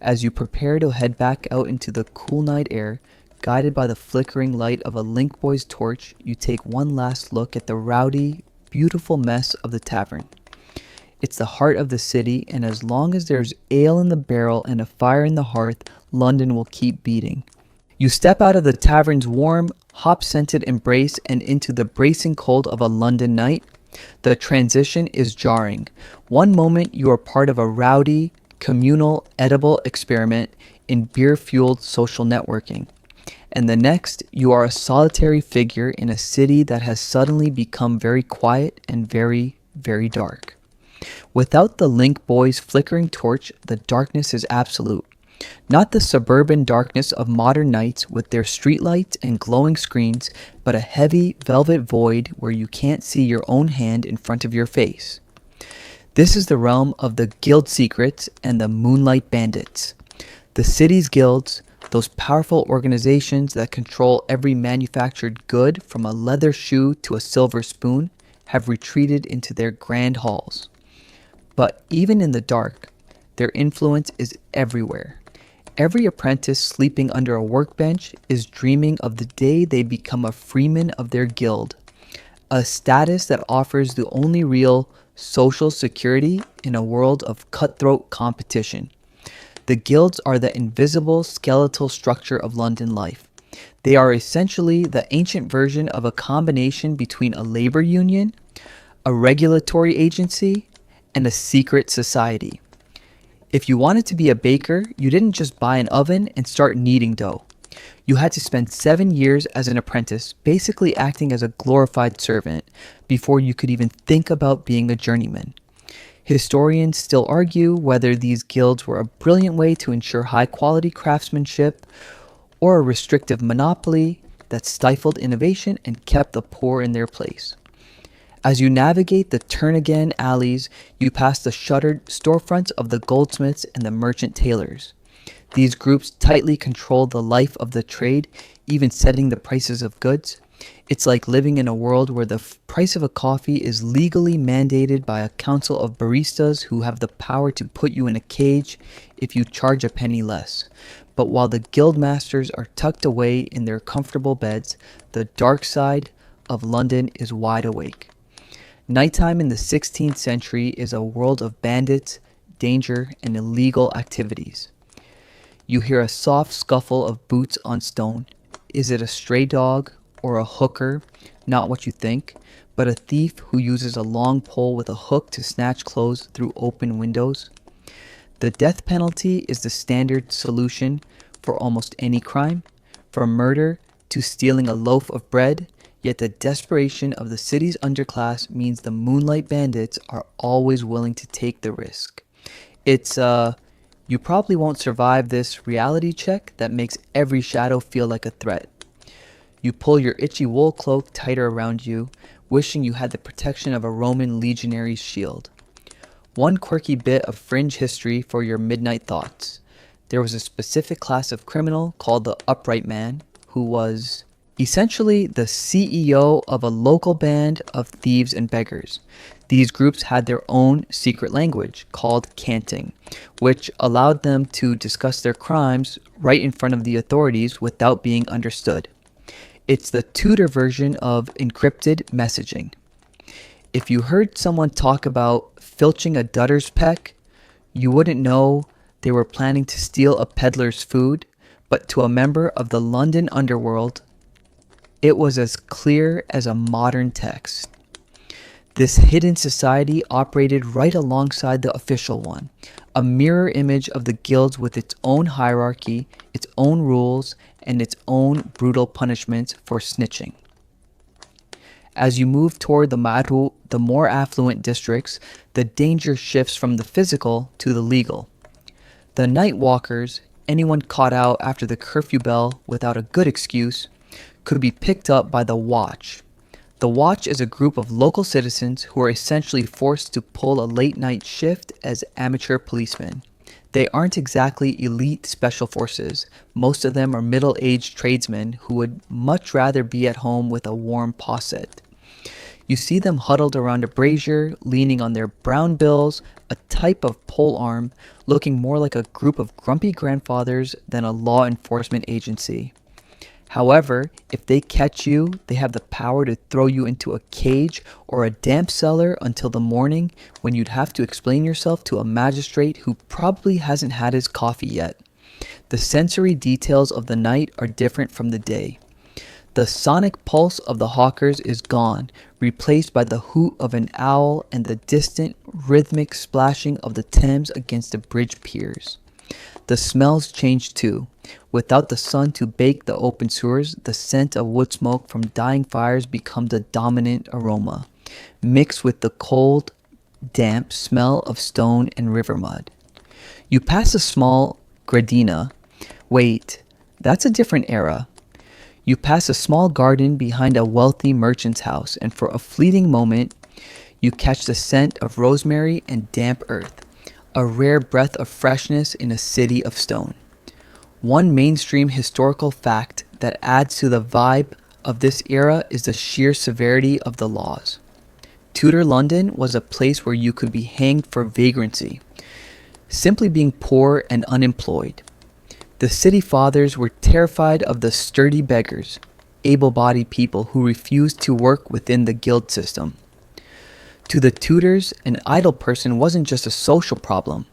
As you prepare to head back out into the cool night air, guided by the flickering light of a link boy's torch, you take one last look at the rowdy, beautiful mess of the tavern. It's the heart of the city, and as long as there's ale in the barrel and a fire in the hearth, London will keep beating. You step out of the tavern's warm, hop-scented embrace and into the bracing cold of a London night. The transition is jarring. One moment you are part of a rowdy, communal, edible experiment in beer-fueled social networking. And the next, you are a solitary figure in a city that has suddenly become very quiet and very, very dark. Without the link boy's flickering torch, the darkness is absolute. Not the suburban darkness of modern nights with their streetlights and glowing screens, but a heavy velvet void where you can't see your own hand in front of your face. This is the realm of the guild secrets and the moonlight bandits. The city's guilds, those powerful organizations that control every manufactured good from a leather shoe to a silver spoon, have retreated into their grand halls. But even in the dark, their influence is everywhere. Every apprentice sleeping under a workbench is dreaming of the day they become a freeman of their guild, a status that offers the only real social security in a world of cutthroat competition. The guilds are the invisible skeletal structure of London life. They are essentially the ancient version of a combination between a labor union, a regulatory agency, and a secret society. If you wanted to be a baker, you didn't just buy an oven and start kneading dough. You had to spend 7 years as an apprentice, basically acting as a glorified servant, before you could even think about being a journeyman. Historians still argue whether these guilds were a brilliant way to ensure high-quality craftsmanship or a restrictive monopoly that stifled innovation and kept the poor in their place. As you navigate the turn-again alleys, you pass the shuttered storefronts of the goldsmiths and the merchant tailors. These groups tightly control the life of the trade, even setting the prices of goods. It's like living in a world where the price of a coffee is legally mandated by a council of baristas who have the power to put you in a cage if you charge a penny less. But while the guild masters are tucked away in their comfortable beds, the dark side of London is wide awake. Nighttime in the 16th century is a world of bandits, danger, and illegal activities. You hear a soft scuffle of boots on stone. Is it a stray dog or a hooker? Not what you think, but a thief who uses a long pole with a hook to snatch clothes through open windows. The death penalty is the standard solution for almost any crime, from murder to stealing a loaf of bread, yet the desperation of the city's underclass means the moonlight bandits are always willing to take the risk. It's you probably won't survive this reality check that makes every shadow feel like a threat. You pull your itchy wool cloak tighter around you, wishing you had the protection of a Roman legionary's shield. One quirky bit of fringe history for your midnight thoughts. There was a specific class of criminal called the Upright Man, who was essentially the CEO of a local band of thieves and beggars. These groups had their own secret language called canting, which allowed them to discuss their crimes right in front of the authorities without being understood. It's the Tudor version of encrypted messaging. If you heard someone talk about filching a dutter's peck, you wouldn't know they were planning to steal a peddler's food, but to a member of the London underworld, it was as clear as a modern text. This hidden society operated right alongside the official one, a mirror image of the guilds with its own hierarchy, its own rules, and its own brutal punishments for snitching. As you move toward the Midroll, the more affluent districts, the danger shifts from the physical to the legal. The night walkers, anyone caught out after the curfew bell without a good excuse, could be picked up by the Watch. The Watch is a group of local citizens who are essentially forced to pull a late night shift as amateur policemen. They aren't exactly elite special forces. Most of them are middle-aged tradesmen who would much rather be at home with a warm posset. You see them huddled around a brazier, leaning on their brown bills, a type of polearm, looking more like a group of grumpy grandfathers than a law enforcement agency. However, if they catch you, they have the power to throw you into a cage or a damp cellar until the morning, when you'd have to explain yourself to a magistrate who probably hasn't had his coffee yet. The sensory details of the night are different from the day. The sonic pulse of the hawkers is gone, replaced by the hoot of an owl and the distant, rhythmic splashing of the Thames against the bridge piers. The smells change too. Without the sun to bake the open sewers, the scent of wood smoke from dying fires becomes the dominant aroma, mixed with the cold, damp smell of stone and river mud. You pass a small gradina. Wait, that's a different era. You pass a small garden behind a wealthy merchant's house, and for a fleeting moment, you catch the scent of rosemary and damp earth, a rare breath of freshness in a city of stone. One mainstream historical fact that adds to the vibe of this era is the sheer severity of the laws. Tudor London was a place where you could be hanged for vagrancy, simply being poor and unemployed. The city fathers were terrified of the sturdy beggars, able-bodied people who refused to work within the guild system. To the Tudors, an idle person wasn't just a social problem,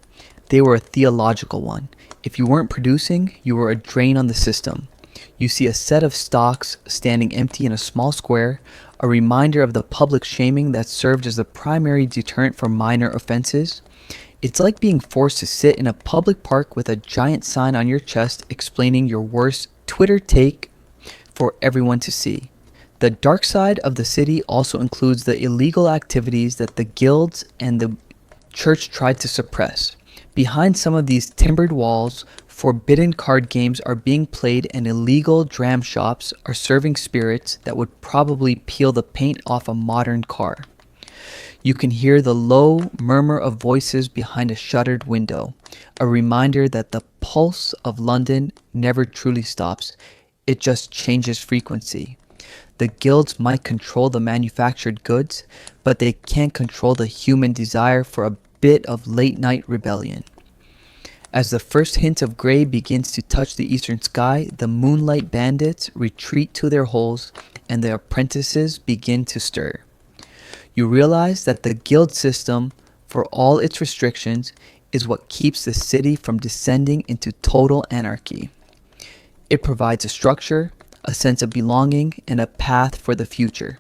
they were a theological one. If you weren't producing, you were a drain on the system. You see a set of stocks standing empty in a small square, a reminder of the public shaming that served as the primary deterrent for minor offenses. It's like being forced to sit in a public park with a giant sign on your chest explaining your worst Twitter take for everyone to see. The dark side of the city also includes the illegal activities that the guilds and the church tried to suppress. Behind some of these timbered walls, forbidden card games are being played and illegal dram shops are serving spirits that would probably peel the paint off a modern car. You can hear the low murmur of voices behind a shuttered window, a reminder that the pulse of London never truly stops, it just changes frequency. The guilds might control the manufactured goods, but they can't control the human desire for a bit of late-night rebellion. As the first hint of gray begins to touch the eastern sky, the moonlight bandits retreat to their holes and the apprentices begin to stir. You realize that the guild system, for all its restrictions, is what keeps the city from descending into total anarchy. It provides a structure, a sense of belonging, and a path for the future.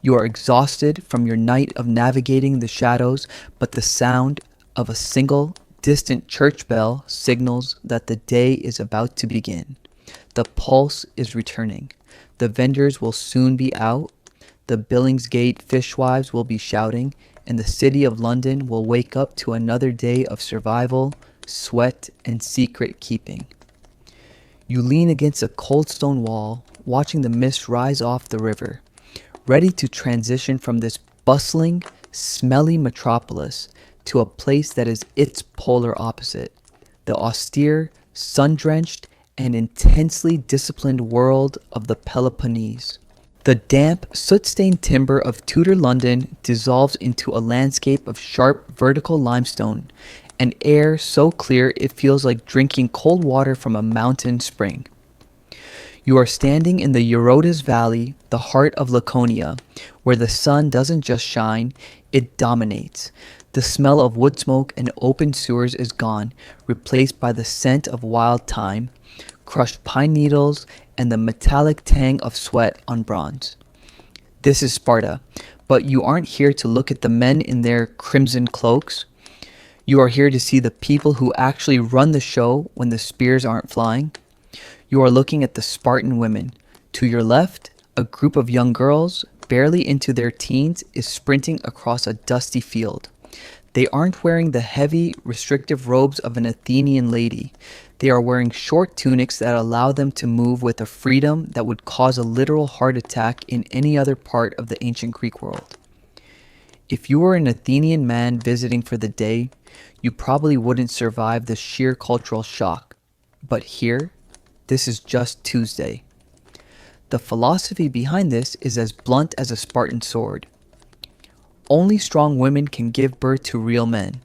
You are exhausted from your night of navigating the shadows, but the sound of a single, distant church bell signals that the day is about to begin. The pulse is returning. The vendors will soon be out. The Billingsgate fishwives will be shouting, and the city of London will wake up to another day of survival, sweat, and secret keeping. You lean against a cold stone wall, watching the mist rise off the river, ready to transition from this bustling, smelly metropolis to a place that is its polar opposite, the austere, sun-drenched, and intensely disciplined world of the Peloponnese. The damp, soot-stained timber of Tudor London dissolves into a landscape of sharp, vertical limestone, and air so clear it feels like drinking cold water from a mountain spring. You are standing in the Eurotas Valley, the heart of Laconia, where the sun doesn't just shine, it dominates. The smell of wood smoke and open sewers is gone, replaced by the scent of wild thyme, crushed pine needles, and the metallic tang of sweat on bronze. This is Sparta, but you aren't here to look at the men in their crimson cloaks. You are here to see the people who actually run the show when the spears aren't flying. You are looking at the Spartan women. To your left, a group of young girls, barely into their teens, is sprinting across a dusty field. They aren't wearing the heavy, restrictive robes of an Athenian lady. They are wearing short tunics that allow them to move with a freedom that would cause a literal heart attack in any other part of the ancient Greek world. If you were an Athenian man visiting for the day, you probably wouldn't survive the sheer cultural shock. But here, this is just Tuesday. The philosophy behind this is as blunt as a Spartan sword. Only strong women can give birth to real men.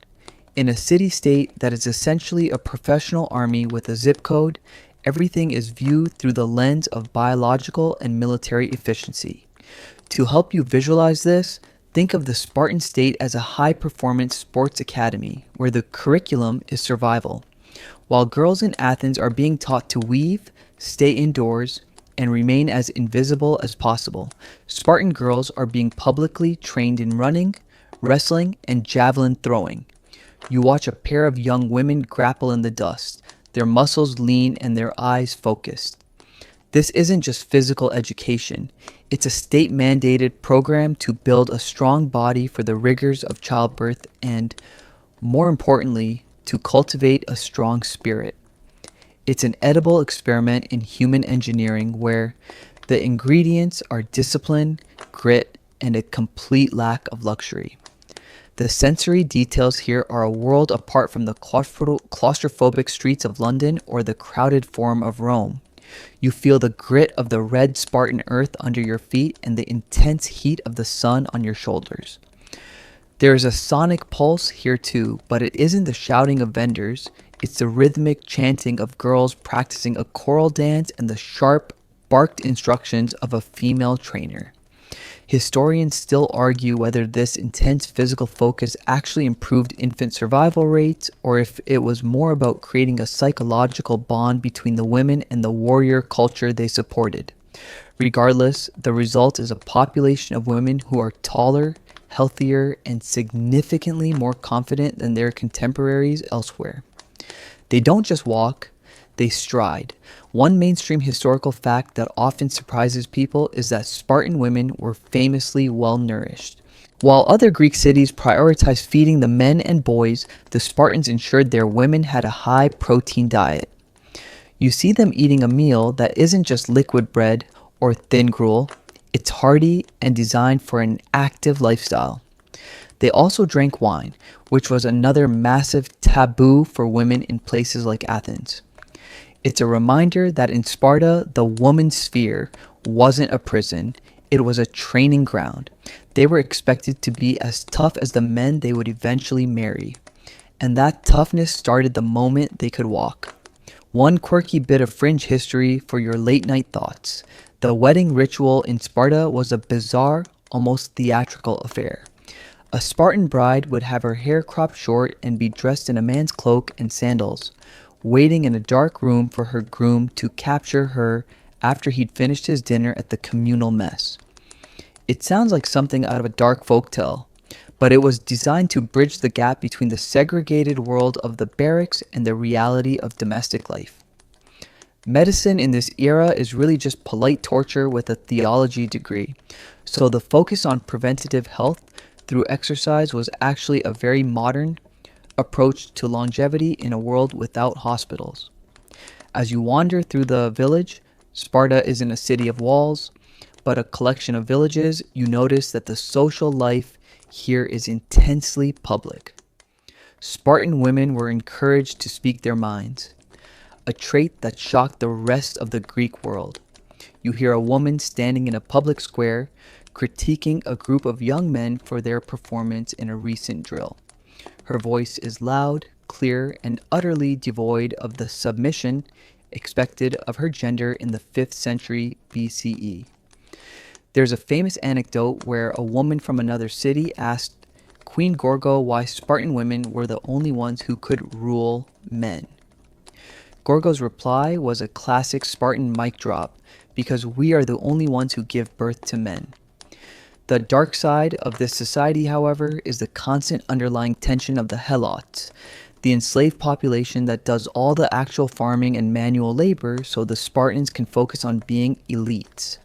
In a city-state that is essentially a professional army with a zip code, everything is viewed through the lens of biological and military efficiency. To help you visualize this, think of the Spartan state as a high-performance sports academy where the curriculum is survival. While girls in Athens are being taught to weave, stay indoors, and remain as invisible as possible, Spartan girls are being publicly trained in running, wrestling, and javelin throwing. You watch a pair of young women grapple in the dust, their muscles lean and their eyes focused. This isn't just physical education, it's a state-mandated program to build a strong body for the rigors of childbirth and, more importantly, to cultivate a strong spirit. It's an edible experiment in human engineering where the ingredients are discipline, grit, and a complete lack of luxury. The sensory details here are a world apart from the claustrophobic streets of London or the crowded Forum of Rome. You feel the grit of the red Spartan earth under your feet and the intense heat of the sun on your shoulders. There is a sonic pulse here too, but it isn't the shouting of vendors. It's the rhythmic chanting of girls practicing a choral dance and the sharp, barked instructions of a female trainer. Historians still argue whether this intense physical focus actually improved infant survival rates or if it was more about creating a psychological bond between the women and the warrior culture they supported. Regardless, the result is a population of women who are taller, healthier, and significantly more confident than their contemporaries elsewhere. They don't just walk, they stride. One mainstream historical fact that often surprises people is that Spartan women were famously well-nourished. While other Greek cities prioritized feeding the men and boys, the Spartans ensured their women had a high-protein diet. You see them eating a meal that isn't just liquid bread or thin gruel, it's hearty and designed for an active lifestyle. They also drank wine, which was another massive taboo for women in places like Athens. It's a reminder that in Sparta, the woman's sphere wasn't a prison, it was a training ground. They were expected to be as tough as the men they would eventually marry. And that toughness started the moment they could walk. One quirky bit of fringe history for your late night thoughts. The wedding ritual in Sparta was a bizarre, almost theatrical affair. A Spartan bride would have her hair cropped short and be dressed in a man's cloak and sandals, waiting in a dark room for her groom to capture her after he'd finished his dinner at the communal mess. It sounds like something out of a dark folktale, but it was designed to bridge the gap between the segregated world of the barracks and the reality of domestic life. Medicine in this era is really just polite torture with a theology degree, so the focus on preventative health through exercise was actually a very modern approach to longevity in a world without hospitals. As you wander through the village, Sparta isn't a city of walls, but a collection of villages. You notice that the social life here is intensely public. Spartan women were encouraged to speak their minds, a trait that shocked the rest of the Greek world. You hear a woman standing in a public square critiquing a group of young men for their performance in a recent drill. Her voice is loud, clear, and utterly devoid of the submission expected of her gender in the 5th century BCE. There's a famous anecdote where a woman from another city asked Queen Gorgo why Spartan women were the only ones who could rule men. Gorgo's reply was a classic Spartan mic drop, because we are the only ones who give birth to men. The dark side of this society, however, is the constant underlying tension of the helots, the enslaved population that does all the actual farming and manual labor so the Spartans can focus on being elites.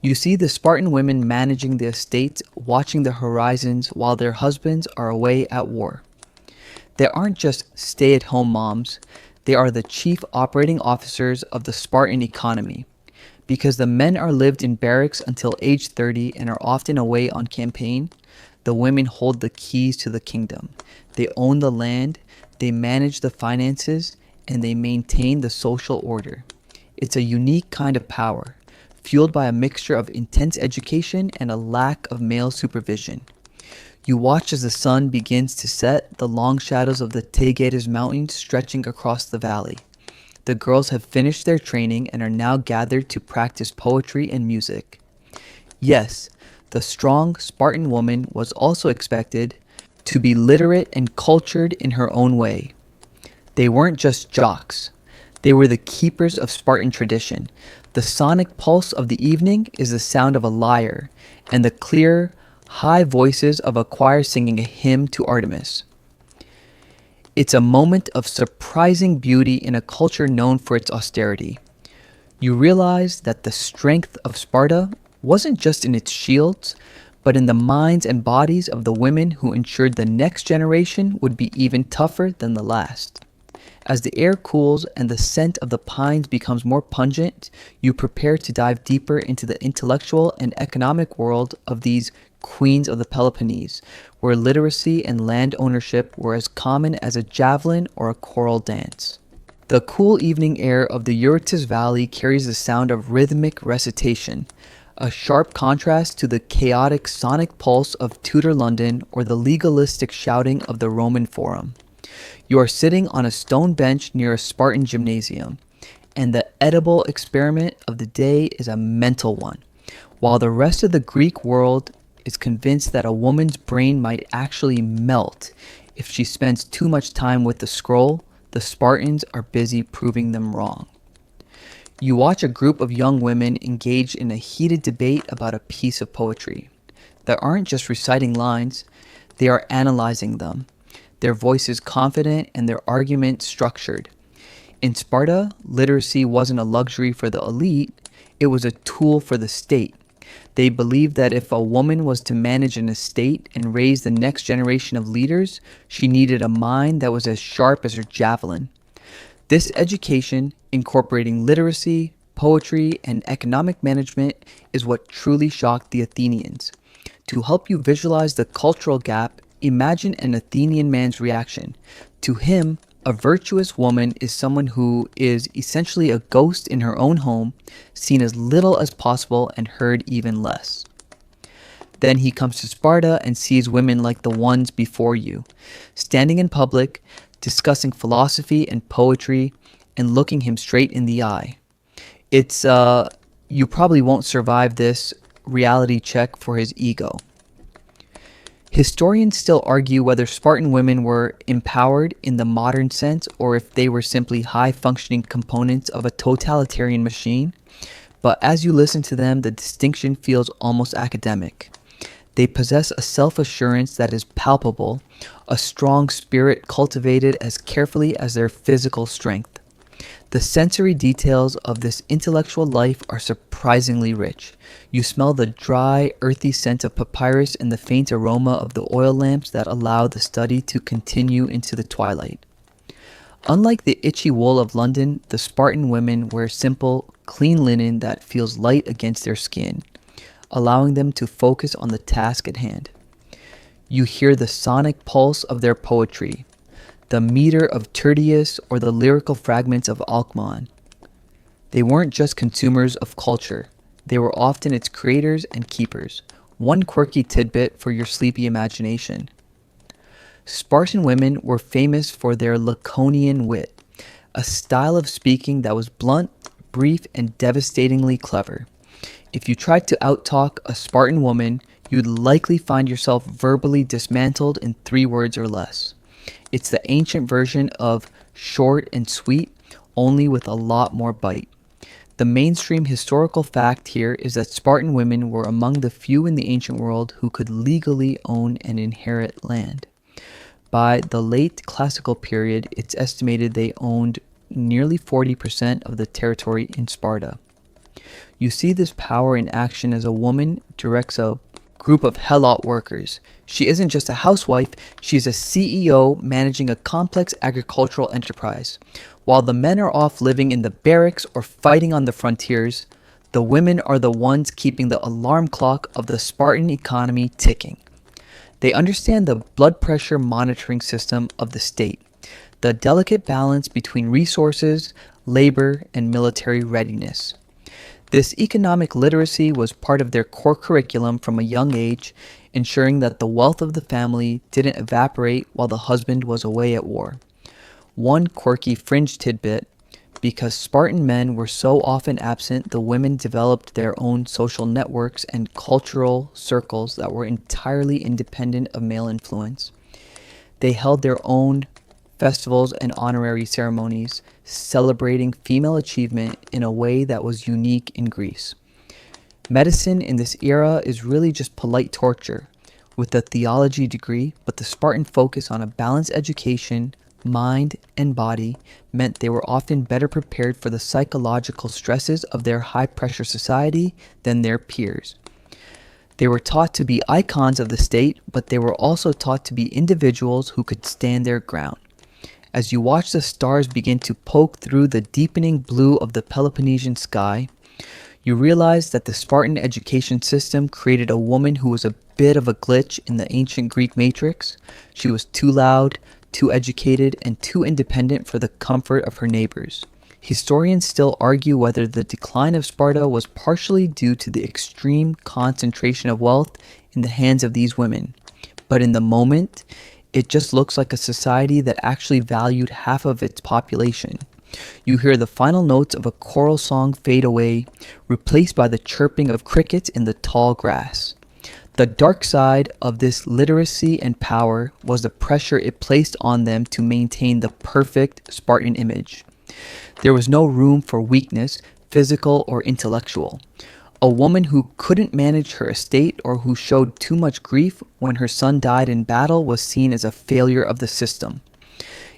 You see the Spartan women managing the estates, watching the horizons while their husbands are away at war. They aren't just stay-at-home moms, they are the chief operating officers of the Spartan economy. Because the men are lived in barracks until age 30 and are often away on campaign, the women hold the keys to the kingdom. They own the land, they manage the finances, and they maintain the social order. It's a unique kind of power, fueled by a mixture of intense education and a lack of male supervision. You watch as the sun begins to set, the long shadows of the Taygetus Mountains stretching across the valley. The girls have finished their training and are now gathered to practice poetry and music. Yes, the strong Spartan woman was also expected to be literate and cultured in her own way. They weren't just jocks. They were the keepers of Spartan tradition. The sonic pulse of the evening is the sound of a lyre, and the clear, high voices of a choir singing a hymn to Artemis. It's a moment of surprising beauty in a culture known for its austerity. You realize that the strength of Sparta wasn't just in its shields, but in the minds and bodies of the women who ensured the next generation would be even tougher than the last. As the air cools and the scent of the pines becomes more pungent, you prepare to dive deeper into the intellectual and economic world of these queens of the Peloponnese, where literacy and land ownership were as common as a javelin or a choral dance. The cool evening air of the Eurotas Valley carries the sound of rhythmic recitation, a sharp contrast to the chaotic sonic pulse of Tudor London or the legalistic shouting of the Roman Forum. You are sitting on a stone bench near a Spartan gymnasium, and the edible experiment of the day is a mental one. While the rest of the Greek world is convinced that a woman's brain might actually melt if she spends too much time with the scroll, the Spartans are busy proving them wrong. You watch a group of young women engaged in a heated debate about a piece of poetry. They aren't just reciting lines, they are analyzing them. Their voice is confident and their argument structured. In Sparta, literacy wasn't a luxury for the elite, it was a tool for the state. They believed that if a woman was to manage an estate and raise the next generation of leaders, she needed a mind that was as sharp as her javelin. This education, incorporating literacy, poetry, and economic management, is what truly shocked the Athenians. To help you visualize the cultural gap, imagine an Athenian man's reaction. To him, a virtuous woman is someone who is essentially a ghost in her own home, seen as little as possible and heard even less. Then he comes to Sparta and sees women like the ones before you, standing in public, discussing philosophy and poetry, and looking him straight in the eye. It's, you probably won't survive this reality check for his ego. Historians still argue whether Spartan women were empowered in the modern sense or if they were simply high functioning components of a totalitarian machine, but as you listen to them, the distinction feels almost academic. They possess a self assurance that is palpable, a strong spirit cultivated as carefully as their physical strength. The sensory details of this intellectual life are surprisingly rich. You smell the dry, earthy scent of papyrus and the faint aroma of the oil lamps that allow the study to continue into the twilight. Unlike the itchy wool of London, the Spartan women wear simple, clean linen that feels light against their skin, allowing them to focus on the task at hand. You hear the sonic pulse of their poetry, the meter of Tertius or the lyrical fragments of Alcman. They weren't just consumers of culture, they were often its creators and keepers. One quirky tidbit for your sleepy imagination. Spartan women were famous for their Laconian wit, a style of speaking that was blunt, brief, and devastatingly clever. If you tried to outtalk a Spartan woman, you'd likely find yourself verbally dismantled in 3 words or less. It's the ancient version of short and sweet, only with a lot more bite. The mainstream historical fact here is that Spartan women were among the few in the ancient world who could legally own and inherit land. By the late classical period, it's estimated they owned nearly 40% of the territory in Sparta. You see this power in action as a woman directs a group of helot workers. She isn't just a housewife, she's a CEO managing a complex agricultural enterprise. While the men are off living in the barracks or fighting on the frontiers, the women are the ones keeping the alarm clock of the Spartan economy ticking. They understand the blood pressure monitoring system of the state, the delicate balance between resources, labor, and military readiness. This economic literacy was part of their core curriculum from a young age, ensuring that the wealth of the family didn't evaporate while the husband was away at war. One quirky fringe tidbit: because Spartan men were so often absent, the women developed their own social networks and cultural circles that were entirely independent of male influence. They held their own festivals and honorary ceremonies, celebrating female achievement in a way that was unique in Greece. Medicine in this era is really just polite torture, with a theology degree, but the Spartan focus on a balanced education, mind, and body meant they were often better prepared for the psychological stresses of their high-pressure society than their peers. They were taught to be icons of the state, but they were also taught to be individuals who could stand their ground. As you watch the stars begin to poke through the deepening blue of the Peloponnesian sky, you realize that the Spartan education system created a woman who was a bit of a glitch in the ancient Greek matrix. She was too loud, too educated, and too independent for the comfort of her neighbors. Historians still argue whether the decline of Sparta was partially due to the extreme concentration of wealth in the hands of these women. But in the moment, it just looks like a society that actually valued half of its population. You hear the final notes of a choral song fade away, replaced by the chirping of crickets in the tall grass. The dark side of this literacy and power was the pressure it placed on them to maintain the perfect Spartan image. There was no room for weakness, physical or intellectual. A woman who couldn't manage her estate or who showed too much grief when her son died in battle was seen as a failure of the system.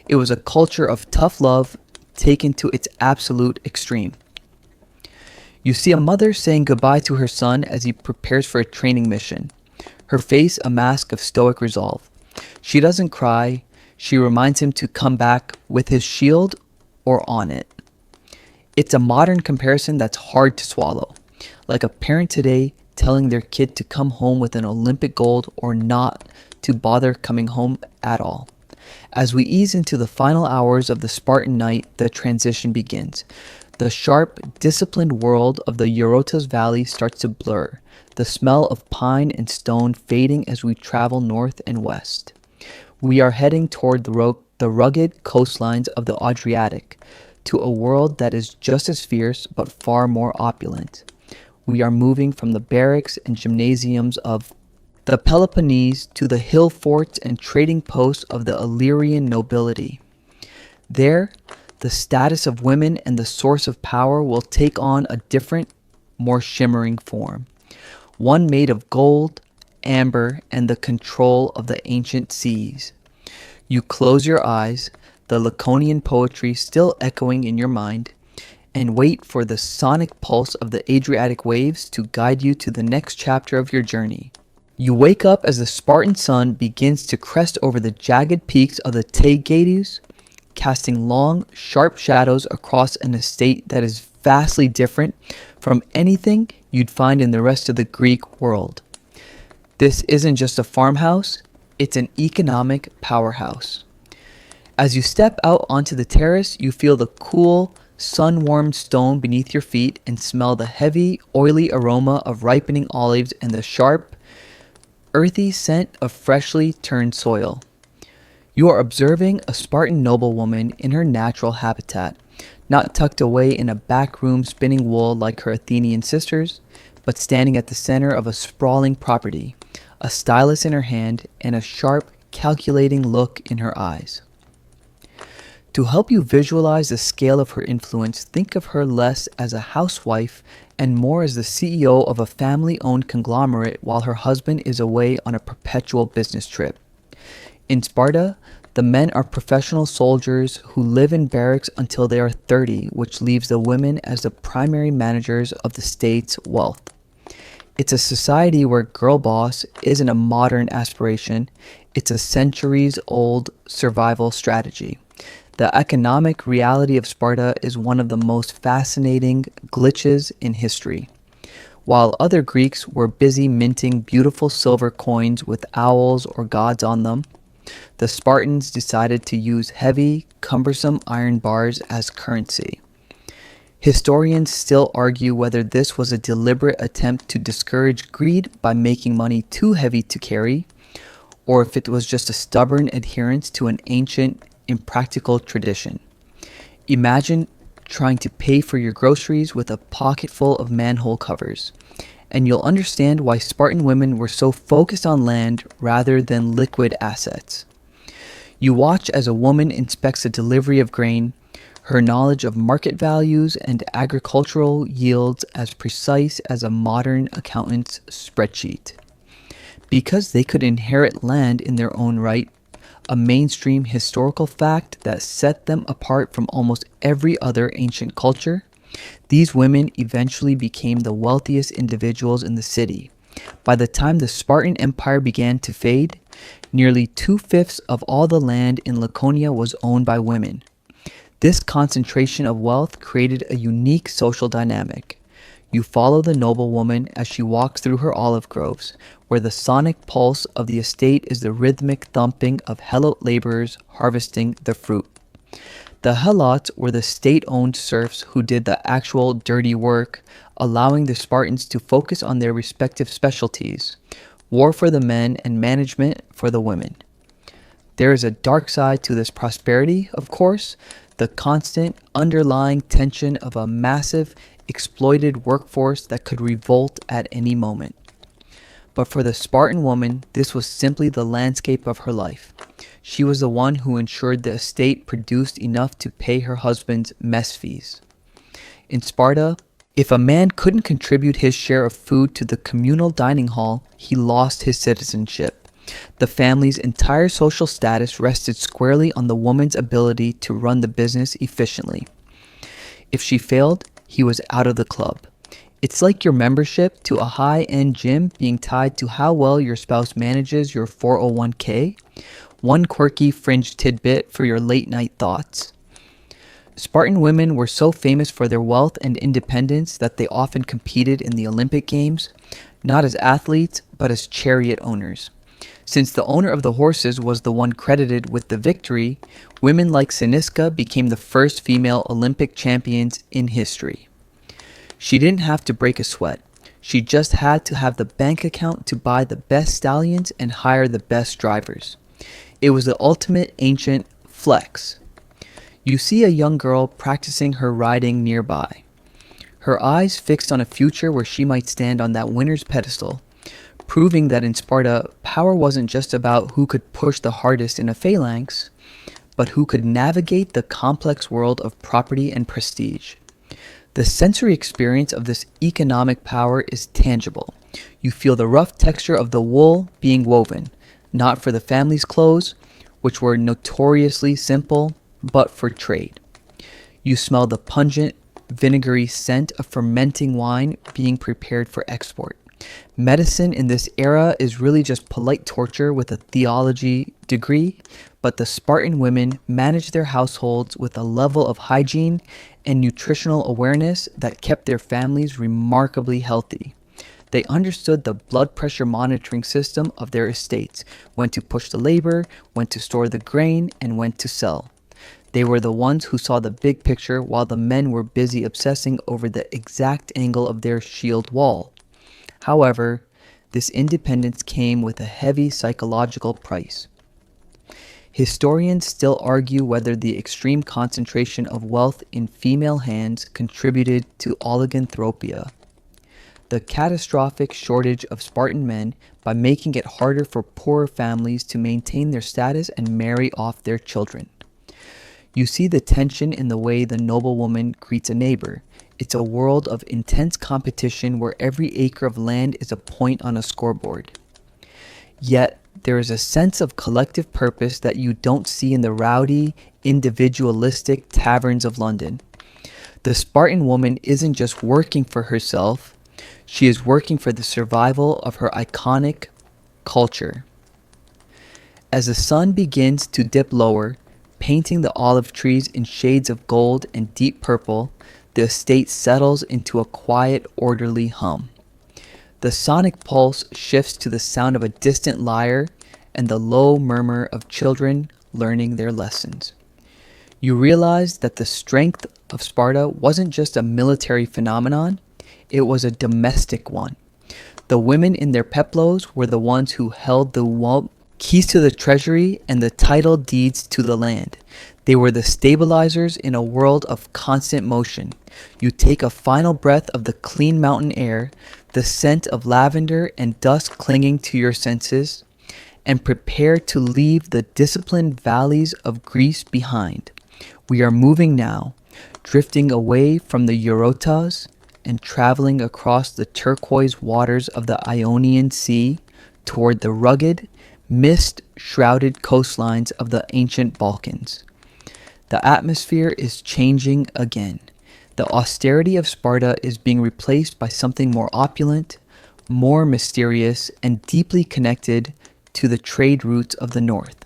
It was a culture of tough love taken to its absolute extreme. You see a mother saying goodbye to her son as he prepares for a training mission, her face a mask of stoic resolve. She doesn't cry, she reminds him to come back with his shield or on it. It's a modern comparison that's hard to swallow. Like a parent today telling their kid to come home with an Olympic gold or not to bother coming home at all. As we ease into the final hours of the Spartan night, the transition begins. The sharp, disciplined world of the Eurotas Valley starts to blur, the smell of pine and stone fading as we travel north and west. We are heading toward the rugged coastlines of the Adriatic, to a world that is just as fierce but far more opulent. We are moving from the barracks and gymnasiums of the Peloponnese to the hill forts and trading posts of the Illyrian nobility. There, the status of women and the source of power will take on a different, more shimmering form, one made of gold, amber, and the control of the ancient seas. You close your eyes, the Laconian poetry still echoing in your mind, and wait for the sonic pulse of the Adriatic waves to guide you to the next chapter of your journey. You wake up as the Spartan sun begins to crest over the jagged peaks of the Taygetus, casting long, sharp shadows across an estate that is vastly different from anything you'd find in the rest of the Greek world. This isn't just a farmhouse, it's an economic powerhouse. As you step out onto the terrace, you feel the cool, sun-warmed stone beneath your feet and smell the heavy, oily aroma of ripening olives and the sharp, earthy scent of freshly turned soil. You are observing a Spartan noblewoman in her natural habitat, not tucked away in a back room spinning wool like her Athenian sisters, but standing at the center of a sprawling property, a stylus in her hand and a sharp, calculating look in her eyes. To help you visualize the scale of her influence, think of her less as a housewife and more as the CEO of a family-owned conglomerate while her husband is away on a perpetual business trip. In Sparta, the men are professional soldiers who live in barracks until they are 30, which leaves the women as the primary managers of the state's wealth. It's a society where girl boss isn't a modern aspiration, it's a centuries-old survival strategy. The economic reality of Sparta is one of the most fascinating glitches in history. While other Greeks were busy minting beautiful silver coins with owls or gods on them, the Spartans decided to use heavy, cumbersome iron bars as currency. Historians still argue whether this was a deliberate attempt to discourage greed by making money too heavy to carry, or if it was just a stubborn adherence to an ancient, impractical tradition. Imagine trying to pay for your groceries with a pocket full of manhole covers, and you'll understand why Spartan women were so focused on land rather than liquid assets. You watch as a woman inspects the delivery of grain, her knowledge of market values and agricultural yields as precise as a modern accountant's spreadsheet. Because they could inherit land in their own right, a mainstream historical fact that set them apart from almost every other ancient culture, these women eventually became the wealthiest individuals in the city. By the time the Spartan Empire began to fade, nearly 2/5 of all the land in Laconia was owned by women. This concentration of wealth created a unique social dynamic. You follow the noblewoman as she walks through her olive groves, where the sonic pulse of the estate is the rhythmic thumping of Helot laborers harvesting the fruit. The Helots were the state-owned serfs who did the actual dirty work, allowing the Spartans to focus on their respective specialties, war for the men and management for the women. There is a dark side to this prosperity, of course, the constant underlying tension of a massive, exploited workforce that could revolt at any moment. But for the Spartan woman, this was simply the landscape of her life. She was the one who ensured the estate produced enough to pay her husband's mess fees. In Sparta, if a man couldn't contribute his share of food to the communal dining hall, he lost his citizenship. The family's entire social status rested squarely on the woman's ability to run the business efficiently. If she failed, he was out of the club. It's like your membership to a high-end gym being tied to how well your spouse manages your 401k, one quirky fringe tidbit for your late-night thoughts. Spartan women were so famous for their wealth and independence that they often competed in the Olympic Games, not as athletes, but as chariot owners. Since the owner of the horses was the one credited with the victory, women like Siniska became the first female Olympic champions in history. She didn't have to break a sweat. She just had to have the bank account to buy the best stallions and hire the best drivers. It was the ultimate ancient flex. You see a young girl practicing her riding nearby, her eyes fixed on a future where she might stand on that winner's pedestal, proving that in Sparta, power wasn't just about who could push the hardest in a phalanx, but who could navigate the complex world of property and prestige. The sensory experience of this economic power is tangible. You feel the rough texture of the wool being woven, not for the family's clothes, which were notoriously simple, but for trade. You smell the pungent, vinegary scent of fermenting wine being prepared for export. Medicine in this era is really just polite torture with a theology degree, but the Spartan women managed their households with a level of hygiene and nutritional awareness that kept their families remarkably healthy. They understood the blood pressure monitoring system of their estates, when to push the labor, when to store the grain, and when to sell. They were the ones who saw the big picture while the men were busy obsessing over the exact angle of their shield wall. However, this independence came with a heavy psychological price. Historians still argue whether the extreme concentration of wealth in female hands contributed to oliganthropia, the catastrophic shortage of Spartan men, by making it harder for poorer families to maintain their status and marry off their children. You see the tension in the way the noblewoman greets a neighbor. It's a world of intense competition where every acre of land is a point on a scoreboard. Yet, there is a sense of collective purpose that you don't see in the rowdy, individualistic taverns of London. The Spartan woman isn't just working for herself, she is working for the survival of her iconic culture. As the sun begins to dip lower, painting the olive trees in shades of gold and deep purple, the estate settles into a quiet, orderly hum. The sonic pulse shifts to the sound of a distant lyre and the low murmur of children learning their lessons. You realize that the strength of Sparta wasn't just a military phenomenon, it was a domestic one. The women in their peplos were the ones who held the keys to the treasury and the title deeds to the land. They were the stabilizers in a world of constant motion. You take a final breath of the clean mountain air, the scent of lavender and dust clinging to your senses, and prepare to leave the disciplined valleys of Greece behind. We are moving now, drifting away from the Eurotas and traveling across the turquoise waters of the Ionian Sea toward the rugged, mist-shrouded coastlines of the ancient Balkans. The atmosphere is changing again. The austerity of Sparta is being replaced by something more opulent, more mysterious, and deeply connected to the trade routes of the north.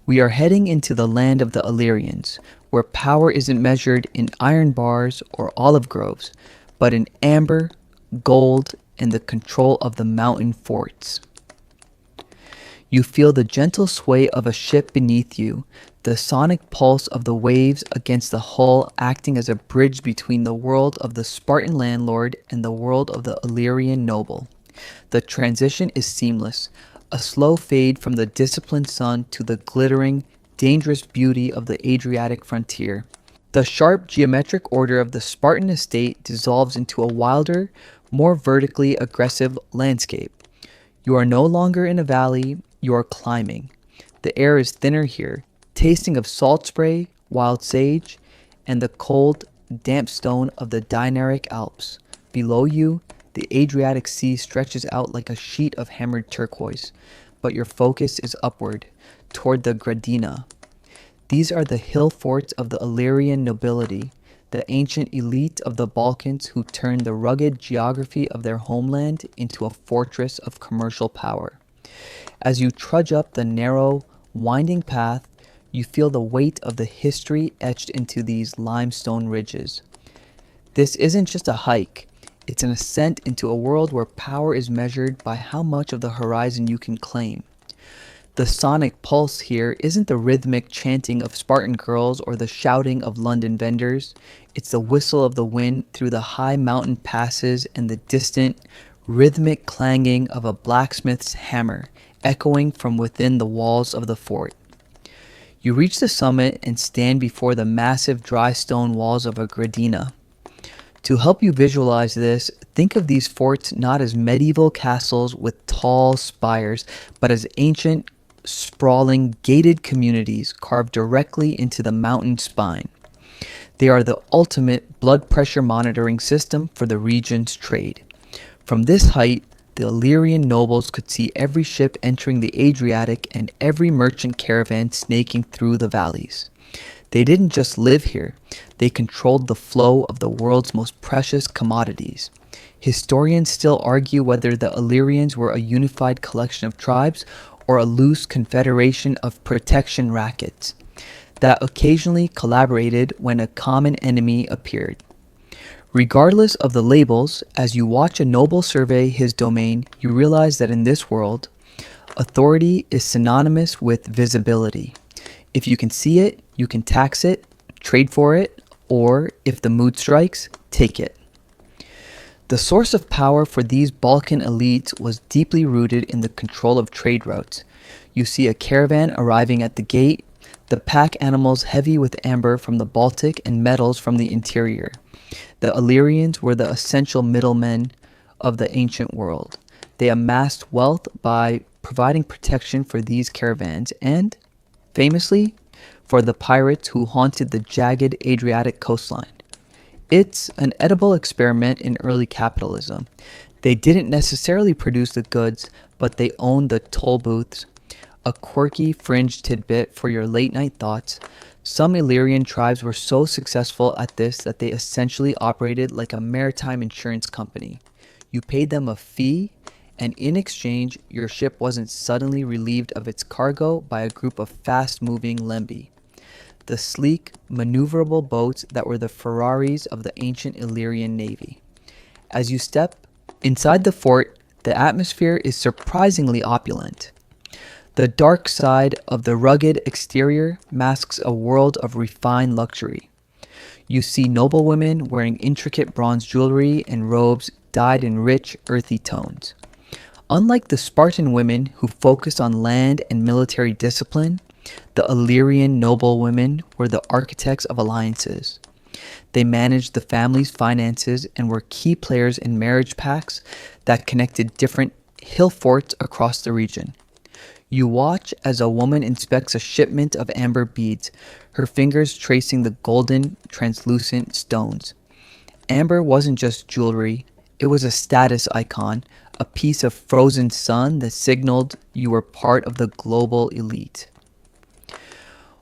We are heading into the land of the Illyrians, where power isn't measured in iron bars or olive groves, but in amber, gold, and the control of the mountain forts. You feel the gentle sway of a ship beneath you, the sonic pulse of the waves against the hull acting as a bridge between the world of the Spartan landlord and the world of the Illyrian noble. The transition is seamless, a slow fade from the disciplined sun to the glittering, dangerous beauty of the Adriatic frontier. The sharp geometric order of the Spartan estate dissolves into a wilder, more vertically aggressive landscape. You are no longer in a valley, you are climbing. The air is thinner here, tasting of salt spray, wild sage, and the cold, damp stone of the Dinaric Alps. Below you, the Adriatic Sea stretches out like a sheet of hammered turquoise, but your focus is upward, toward the Gradina. These are the hill forts of the Illyrian nobility, the ancient elite of the Balkans who turned the rugged geography of their homeland into a fortress of commercial power. As you trudge up the narrow, winding path, you feel the weight of the history etched into these limestone ridges. This isn't just a hike, it's an ascent into a world where power is measured by how much of the horizon you can claim. The sonic pulse here isn't the rhythmic chanting of Spartan girls or the shouting of London vendors. It's the whistle of the wind through the high mountain passes and the distant, rhythmic clanging of a blacksmith's hammer echoing from within the walls of the fort. You reach the summit and stand before the massive dry stone walls of a Gradina. To help you visualize this, think of these forts not as medieval castles with tall spires, but as ancient, sprawling, gated communities carved directly into the mountain spine. They are the ultimate blood pressure monitoring system for the region's trade. From this height, the Illyrian nobles could see every ship entering the Adriatic and every merchant caravan snaking through the valleys. They didn't just live here, they controlled the flow of the world's most precious commodities. Historians still argue whether the Illyrians were a unified collection of tribes or a loose confederation of protection rackets that occasionally collaborated when a common enemy appeared. Regardless of the labels, as you watch a noble survey his domain, you realize that in this world, authority is synonymous with visibility. If you can see it, you can tax it, trade for it, or, if the mood strikes, take it. The source of power for these Balkan elites was deeply rooted in the control of trade routes. You see a caravan arriving at the gate, the pack animals heavy with amber from the Baltic and metals from the interior. The Illyrians were the essential middlemen of the ancient world. They amassed wealth by providing protection for these caravans and, famously, for the pirates who haunted the jagged Adriatic coastline. It's an edible experiment in early capitalism. They didn't necessarily produce the goods, but they owned the toll booths. A quirky fringe tidbit for your late night thoughts. Some Illyrian tribes were so successful at this that they essentially operated like a maritime insurance company. You paid them a fee, and in exchange, your ship wasn't suddenly relieved of its cargo by a group of fast-moving lembi. The sleek, maneuverable boats that were the Ferraris of the ancient Illyrian navy. As you step inside the fort, the atmosphere is surprisingly opulent. The dark side of the rugged exterior masks a world of refined luxury. You see noblewomen wearing intricate bronze jewelry and robes dyed in rich, earthy tones. Unlike the Spartan women who focused on land and military discipline, the Illyrian noblewomen were the architects of alliances. They managed the family's finances and were key players in marriage pacts that connected different hill forts across the region. You watch as a woman inspects a shipment of amber beads, her fingers tracing the golden, translucent stones. Amber wasn't just jewelry, it was a status icon, a piece of frozen sun that signaled you were part of the global elite.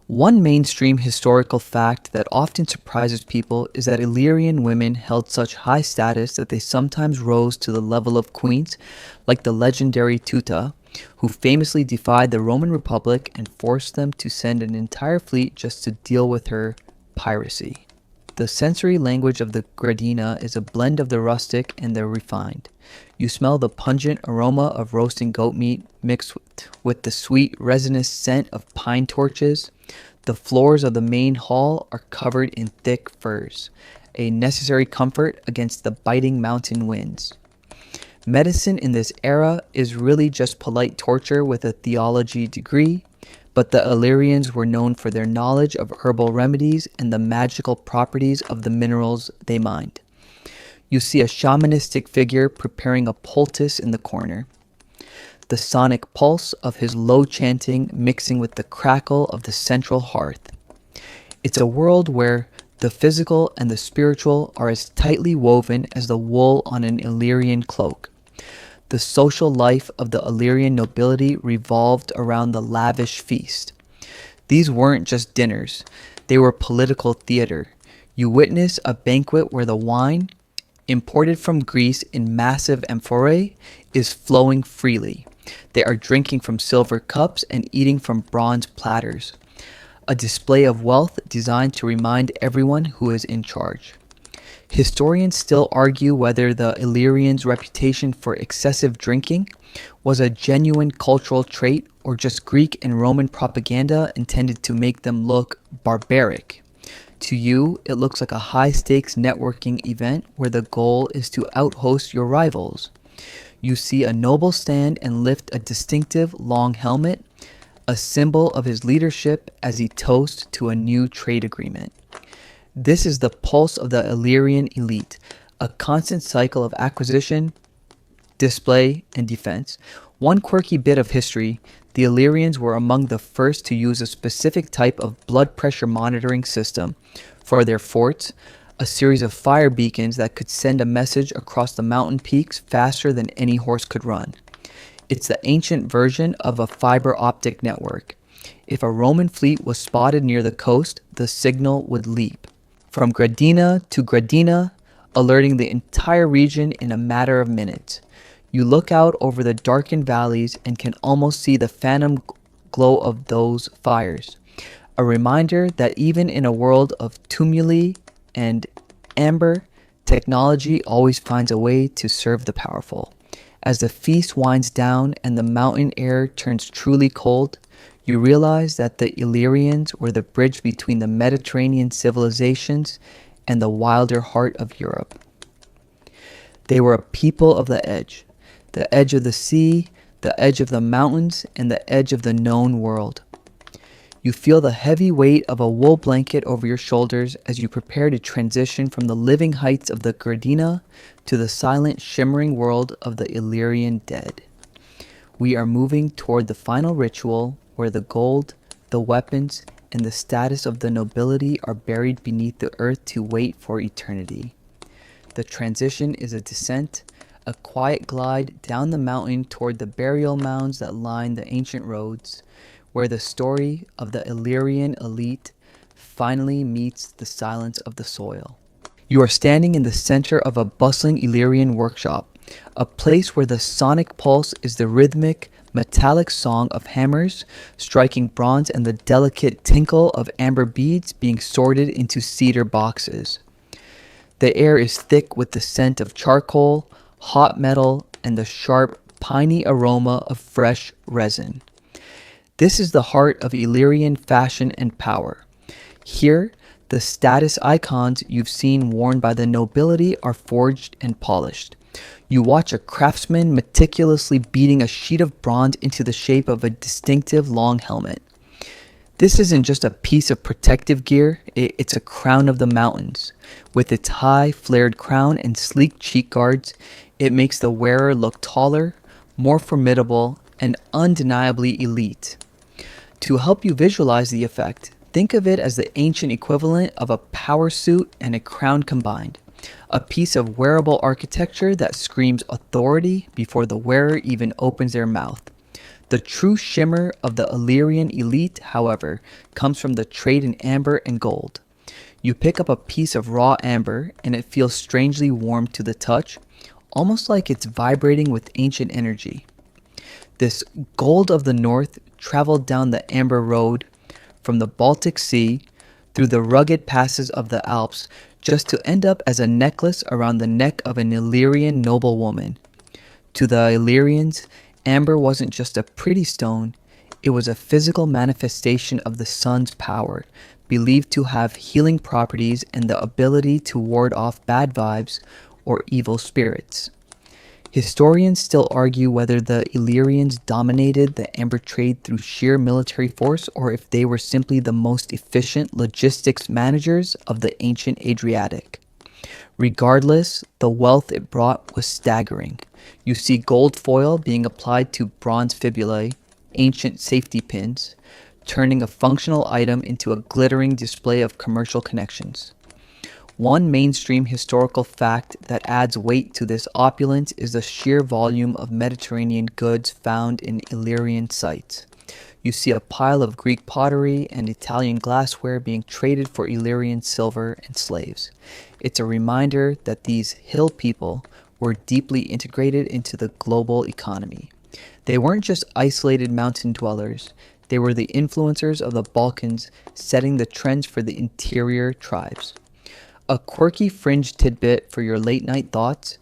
One mainstream historical fact that often surprises people is that Illyrian women held such high status that they sometimes rose to the level of queens, like the legendary Tuta, who famously defied the Roman Republic and forced them to send an entire fleet just to deal with her piracy. The sensory language of the Gradina is a blend of the rustic and the refined. You smell the pungent aroma of roasting goat meat mixed with the sweet, resinous scent of pine torches. The floors of the main hall are covered in thick furs, a necessary comfort against the biting mountain winds. Medicine in this era is really just polite torture with a theology degree, but the Illyrians were known for their knowledge of herbal remedies and the magical properties of the minerals they mined. You see a shamanistic figure preparing a poultice in the corner, the sonic pulse of his low chanting mixing with the crackle of the central hearth. It's a world where the physical and the spiritual are as tightly woven as the wool on an Illyrian cloak. The social life of the Illyrian nobility revolved around the lavish feast. These weren't just dinners, they were political theater. You witness a banquet where the wine, imported from Greece in massive amphorae, is flowing freely. They are drinking from silver cups and eating from bronze platters. A display of wealth designed to remind everyone who is in charge. Historians still argue whether the Illyrians' reputation for excessive drinking was a genuine cultural trait or just Greek and Roman propaganda intended to make them look barbaric. To you, it looks like a high-stakes networking event where the goal is to outhost your rivals. You see a noble stand and lift a distinctive long helmet, a symbol of his leadership as he toasts to a new trade agreement. This is the pulse of the Illyrian elite, a constant cycle of acquisition, display, and defense. One quirky bit of history: the Illyrians were among the first to use a specific type of blood pressure monitoring system for their forts, a series of fire beacons that could send a message across the mountain peaks faster than any horse could run. It's the ancient version of a fiber optic network. If a Roman fleet was spotted near the coast, the signal would leap from Gradina to Gradina, alerting the entire region in a matter of minutes. You look out over the darkened valleys and can almost see the phantom glow of those fires. A reminder that even in a world of tumuli and amber, technology always finds a way to serve the powerful. As the feast winds down and the mountain air turns truly cold, you realize that the Illyrians were the bridge between the Mediterranean civilizations and the wilder heart of Europe. They were a people of the edge of the sea, the edge of the mountains, and the edge of the known world. You feel the heavy weight of a wool blanket over your shoulders as you prepare to transition from the living heights of the Gradina to the silent, shimmering world of the Illyrian dead. We are moving toward the final ritual where the gold, the weapons, and the status of the nobility are buried beneath the earth to wait for eternity. The transition is a descent, a quiet glide down the mountain toward the burial mounds that line the ancient roads, where the story of the Illyrian elite finally meets the silence of the soil. You are standing in the center of a bustling Illyrian workshop, a place where the sonic pulse is the rhythmic, metallic song of hammers striking bronze and the delicate tinkle of amber beads being sorted into cedar boxes. The air is thick with the scent of charcoal, hot metal, and the sharp, piney aroma of fresh resin. This is the heart of Illyrian fashion and power. Here, the status icons you've seen worn by the nobility are forged and polished. You watch a craftsman meticulously beating a sheet of bronze into the shape of a distinctive long helmet. This isn't just a piece of protective gear, it's a crown of the mountains. With its high, flared crown and sleek cheek guards, it makes the wearer look taller, more formidable, and undeniably elite. To help you visualize the effect, think of it as the ancient equivalent of a power suit and a crown combined. A piece of wearable architecture that screams authority before the wearer even opens their mouth. The true shimmer of the Illyrian elite, however, comes from the trade in amber and gold. You pick up a piece of raw amber and it feels strangely warm to the touch, almost like it's vibrating with ancient energy. This gold of the north traveled down the amber road from the Baltic Sea through the rugged passes of the Alps just to end up as a necklace around the neck of an Illyrian noblewoman. To the Illyrians, amber wasn't just a pretty stone, it was a physical manifestation of the sun's power, believed to have healing properties and the ability to ward off bad vibes or evil spirits. Historians still argue whether the Illyrians dominated the amber trade through sheer military force or if they were simply the most efficient logistics managers of the ancient Adriatic. Regardless, the wealth it brought was staggering. You see gold foil being applied to bronze fibulae, ancient safety pins, turning a functional item into a glittering display of commercial connections. One mainstream historical fact that adds weight to this opulence is the sheer volume of Mediterranean goods found in Illyrian sites. You see a pile of Greek pottery and Italian glassware being traded for Illyrian silver and slaves. It's a reminder that these hill people were deeply integrated into the global economy. They weren't just isolated mountain dwellers, they were the influencers of the Balkans, setting the trends for the interior tribes. A quirky fringe tidbit for your late night thoughts: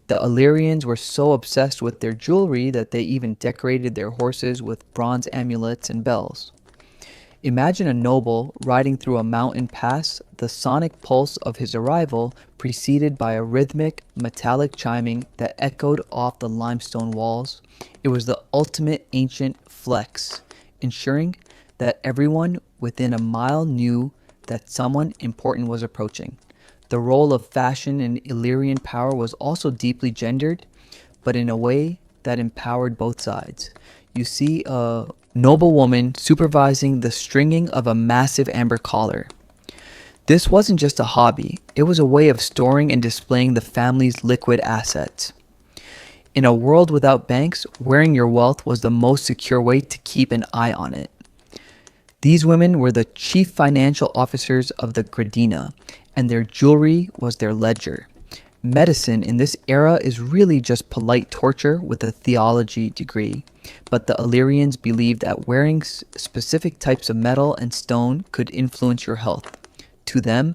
the Illyrians were so obsessed with their jewelry that they even decorated their horses with bronze amulets and bells. Imagine a noble riding through a mountain pass, the sonic pulse of his arrival preceded by a rhythmic, metallic chiming that echoed off the limestone walls. It was the ultimate ancient flex, ensuring that everyone within a mile knew that someone important was approaching. The role of fashion in Illyrian power was also deeply gendered, but in a way that empowered both sides. You see a noble woman supervising the stringing of a massive amber collar. This wasn't just a hobby, it was a way of storing and displaying the family's liquid assets. In a world without banks, wearing your wealth was the most secure way to keep an eye on it. These women were the chief financial officers of the Gradina, and their jewelry was their ledger. Medicine in this era is really just polite torture with a theology degree, but the Illyrians believed that wearing specific types of metal and stone could influence your health. To them,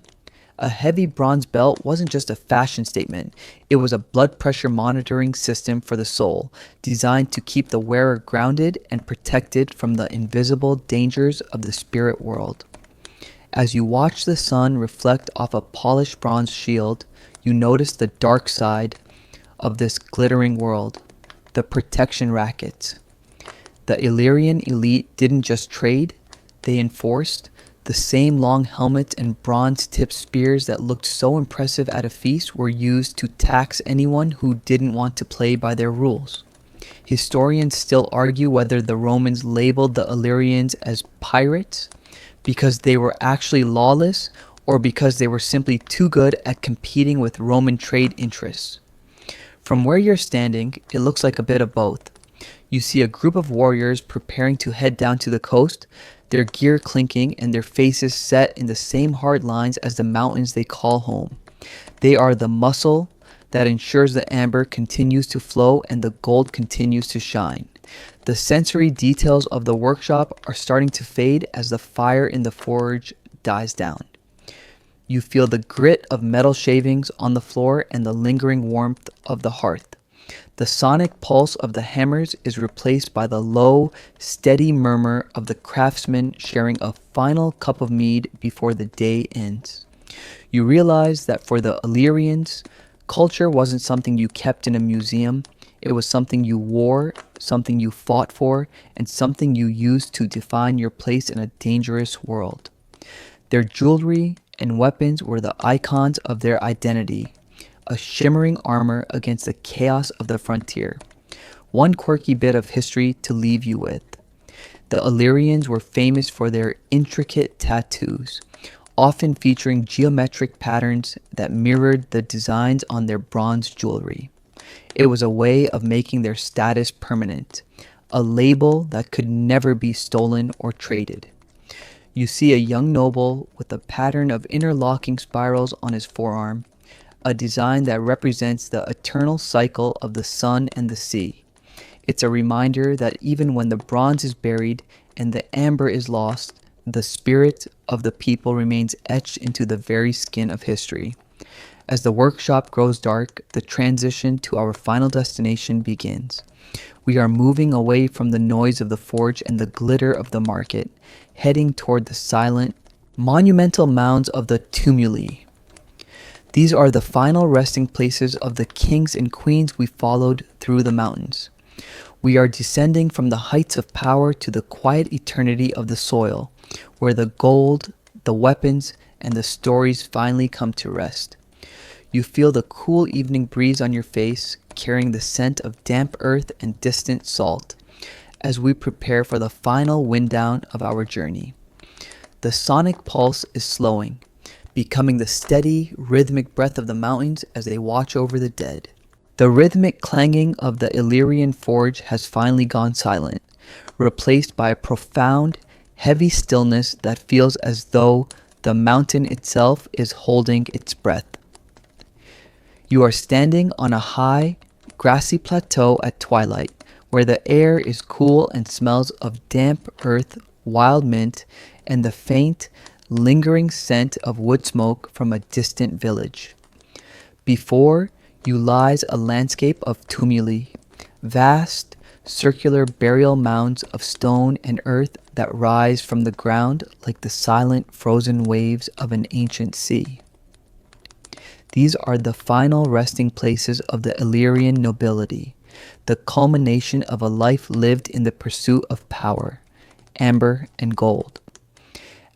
a heavy bronze belt wasn't just a fashion statement, it was a blood pressure monitoring system for the soul, designed to keep the wearer grounded and protected from the invisible dangers of the spirit world. As you watch the sun reflect off a polished bronze shield, you notice the dark side of this glittering world, the protection rackets. The Illyrian elite didn't just trade, they enforced. The same long helmets and bronze-tipped spears that looked so impressive at a feast were used to tax anyone who didn't want to play by their rules. Historians still argue whether the Romans labeled the Illyrians as pirates because they were actually lawless or because they were simply too good at competing with Roman trade interests. From where you're standing, it looks like a bit of both. You see a group of warriors preparing to head down to the coast, their gear clinking and their faces set in the same hard lines as the mountains they call home. They are the muscle that ensures the amber continues to flow and the gold continues to shine. The sensory details of the workshop are starting to fade as the fire in the forge dies down. You feel the grit of metal shavings on the floor and the lingering warmth of the hearth. The sonic pulse of the hammers is replaced by the low, steady murmur of the craftsmen sharing a final cup of mead before the day ends. You realize that for the Illyrians, culture wasn't something you kept in a museum. It was something you wore, something you fought for, and something you used to define your place in a dangerous world. Their jewelry and weapons were the icons of their identity, a shimmering armor against the chaos of the frontier. One quirky bit of history to leave you with. The Illyrians were famous for their intricate tattoos, often featuring geometric patterns that mirrored the designs on their bronze jewelry. It was a way of making their status permanent, a label that could never be stolen or traded. You see a young noble with a pattern of interlocking spirals on his forearm, a design that represents the eternal cycle of the sun and the sea. It's a reminder that even when the bronze is buried and the amber is lost, the spirit of the people remains etched into the very skin of history. As the workshop grows dark, the transition to our final destination begins. We are moving away from the noise of the forge and the glitter of the market, heading toward the silent, monumental mounds of the tumuli. These are the final resting places of the kings and queens we followed through the mountains. We are descending from the heights of power to the quiet eternity of the soil, where the gold, the weapons, and the stories finally come to rest. You feel the cool evening breeze on your face, carrying the scent of damp earth and distant salt, as we prepare for the final wind down of our journey. The sonic pulse is slowing, becoming the steady, rhythmic breath of the mountains as they watch over the dead. The rhythmic clanging of the Illyrian forge has finally gone silent, replaced by a profound, heavy stillness that feels as though the mountain itself is holding its breath. You are standing on a high, grassy plateau at twilight, where the air is cool and smells of damp earth, wild mint, and the faint, lingering scent of wood smoke from a distant village. Before you lies a landscape of tumuli, vast, circular burial mounds of stone and earth that rise from the ground like the silent, frozen waves of an ancient sea. These are the final resting places of the Illyrian nobility, the culmination of a life lived in the pursuit of power, amber and gold.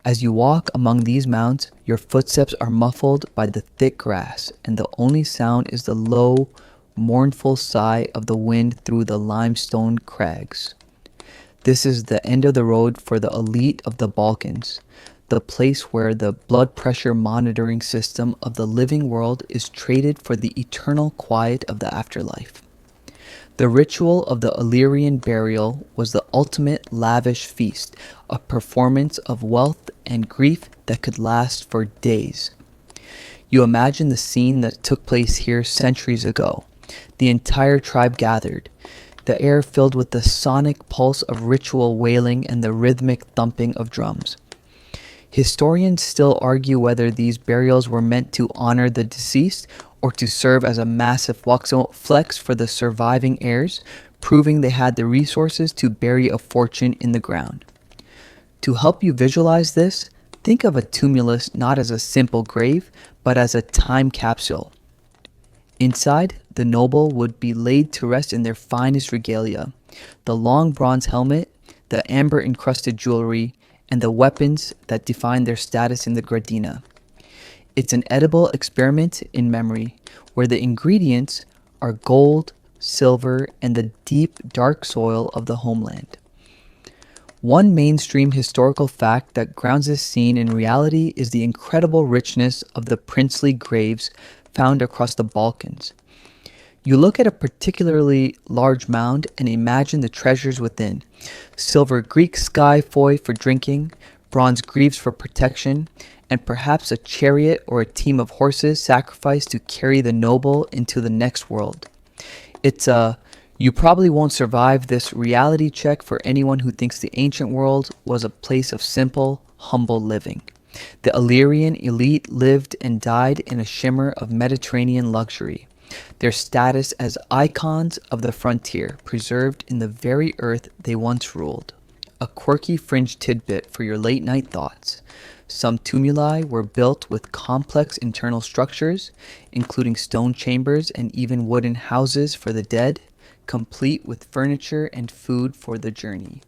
As you walk among these mounds, your footsteps are muffled by the thick grass, and the only sound is the low, mournful sigh of the wind through the limestone crags. This is the end of the road for the elite of the Balkans, the place where the blood pressure monitoring system of the living world is traded for the eternal quiet of the afterlife. The ritual of the Illyrian burial was the ultimate lavish feast, a performance of wealth and grief that could last for days. You imagine the scene that took place here centuries ago. The entire tribe gathered, the air filled with the sonic pulse of ritual wailing and the rhythmic thumping of drums. Historians still argue whether these burials were meant to honor the deceased or to serve as a massive flex for the surviving heirs, proving they had the resources to bury a fortune in the ground. To help you visualize this, think of a tumulus not as a simple grave, but as a time capsule. Inside, the noble would be laid to rest in their finest regalia, the long bronze helmet, the amber-encrusted jewelry, and the weapons that define their status in the Gradina. It's an edible experiment in memory, where the ingredients are gold, silver, and the deep, dark soil of the homeland. One mainstream historical fact that grounds this scene in reality is the incredible richness of the princely graves found across the Balkans. You look at a particularly large mound and imagine the treasures within. Silver Greek skyphoi for drinking, bronze greaves for protection, and perhaps a chariot or a team of horses sacrificed to carry the noble into the next world. It's a you probably won't survive this reality check for anyone who thinks the ancient world was a place of simple, humble living. The Illyrian elite lived and died in a shimmer of Mediterranean luxury, their status as icons of the frontier preserved in the very earth they once ruled. A quirky fringe tidbit for your late night thoughts. Some tumuli were built with complex internal structures, including stone chambers and even wooden houses for the dead, complete with furniture and food for the journey.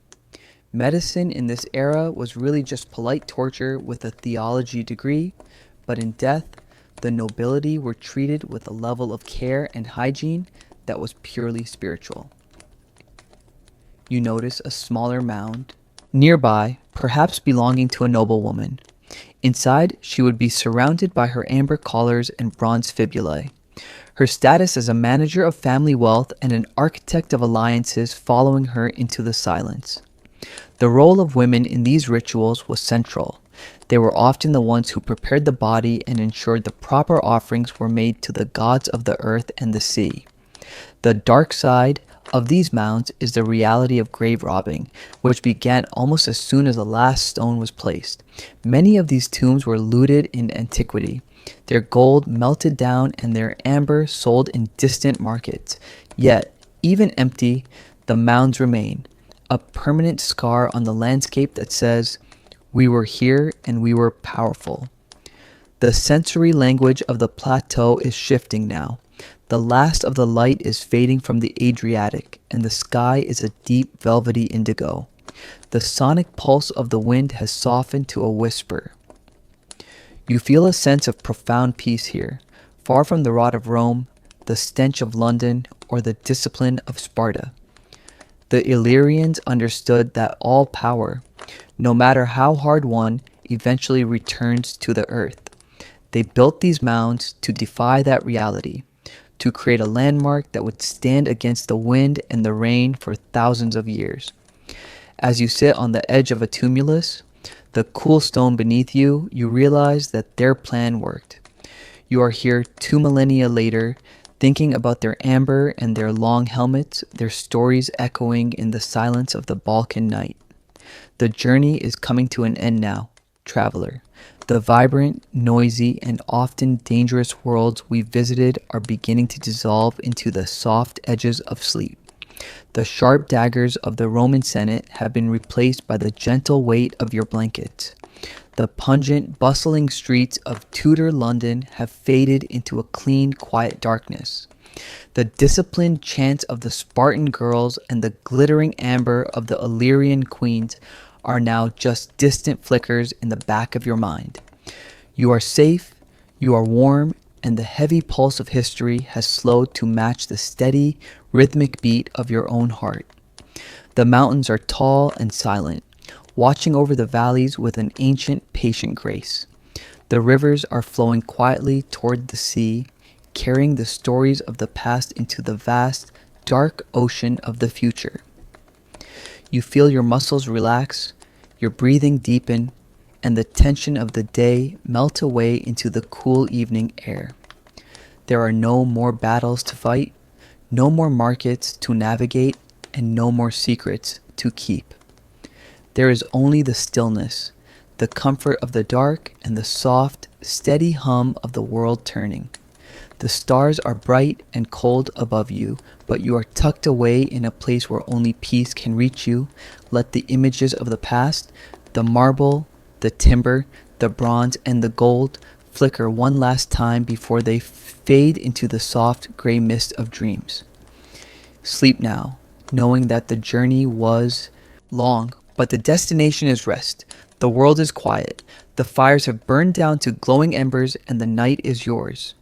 Medicine in this era was really just polite torture with a theology degree, but in death, the nobility were treated with a level of care and hygiene that was purely spiritual. You notice a smaller mound nearby, perhaps belonging to a noblewoman. Inside, she would be surrounded by her amber collars and bronze fibulae. Her status as a manager of family wealth and an architect of alliances following her into the silence. The role of women in these rituals was central. They were often the ones who prepared the body and ensured the proper offerings were made to the gods of the earth and the sea. The dark side of these mounds is the reality of grave robbing, which began almost as soon as the last stone was placed. Many of these tombs were looted in antiquity, their gold melted down and their amber sold in distant markets. Yet, even empty, the mounds remain, a permanent scar on the landscape that says, "We were here and we were powerful." The sensory language of the plateau is shifting now. The last of the light is fading from the Adriatic, and the sky is a deep velvety indigo. The sonic pulse of the wind has softened to a whisper. You feel a sense of profound peace here, far from the rot of Rome, the stench of London, or the discipline of Sparta. The Illyrians understood that all power, no matter how hard won, eventually returns to the earth. They built these mounds to defy that reality, to create a landmark that would stand against the wind and the rain for thousands of years. As you sit on the edge of a tumulus, the cool stone beneath you, you realize that their plan worked. You are here 2 millennia later, thinking about their amber and their long helmets, their stories echoing in the silence of the Balkan night. The journey is coming to an end now, traveler. The vibrant, noisy, and often dangerous worlds we visited are beginning to dissolve into the soft edges of sleep. The sharp daggers of the Roman Senate have been replaced by the gentle weight of your blankets. The pungent, bustling streets of Tudor London have faded into a clean, quiet darkness. The disciplined chants of the Spartan girls and the glittering amber of the Illyrian queens are now just distant flickers in the back of your mind. You are safe, you are warm, and the heavy pulse of history has slowed to match the steady, rhythmic beat of your own heart. The mountains are tall and silent, watching over the valleys with an ancient, patient grace. The rivers are flowing quietly toward the sea, carrying the stories of the past into the vast, dark ocean of the future. You feel your muscles relax, your breathing deepen, and the tension of the day melt away into the cool evening air. There are no more battles to fight, no more markets to navigate, and no more secrets to keep. There is only the stillness, the comfort of the dark, and the soft, steady hum of the world turning. The stars are bright and cold above you, but you are tucked away in a place where only peace can reach you. Let the images of the past, the marble, the timber, the bronze, and the gold flicker one last time before they fade into the soft gray mist of dreams. Sleep now, knowing that the journey was long, but the destination is rest. The world is quiet. The fires have burned down to glowing embers, and the night is yours.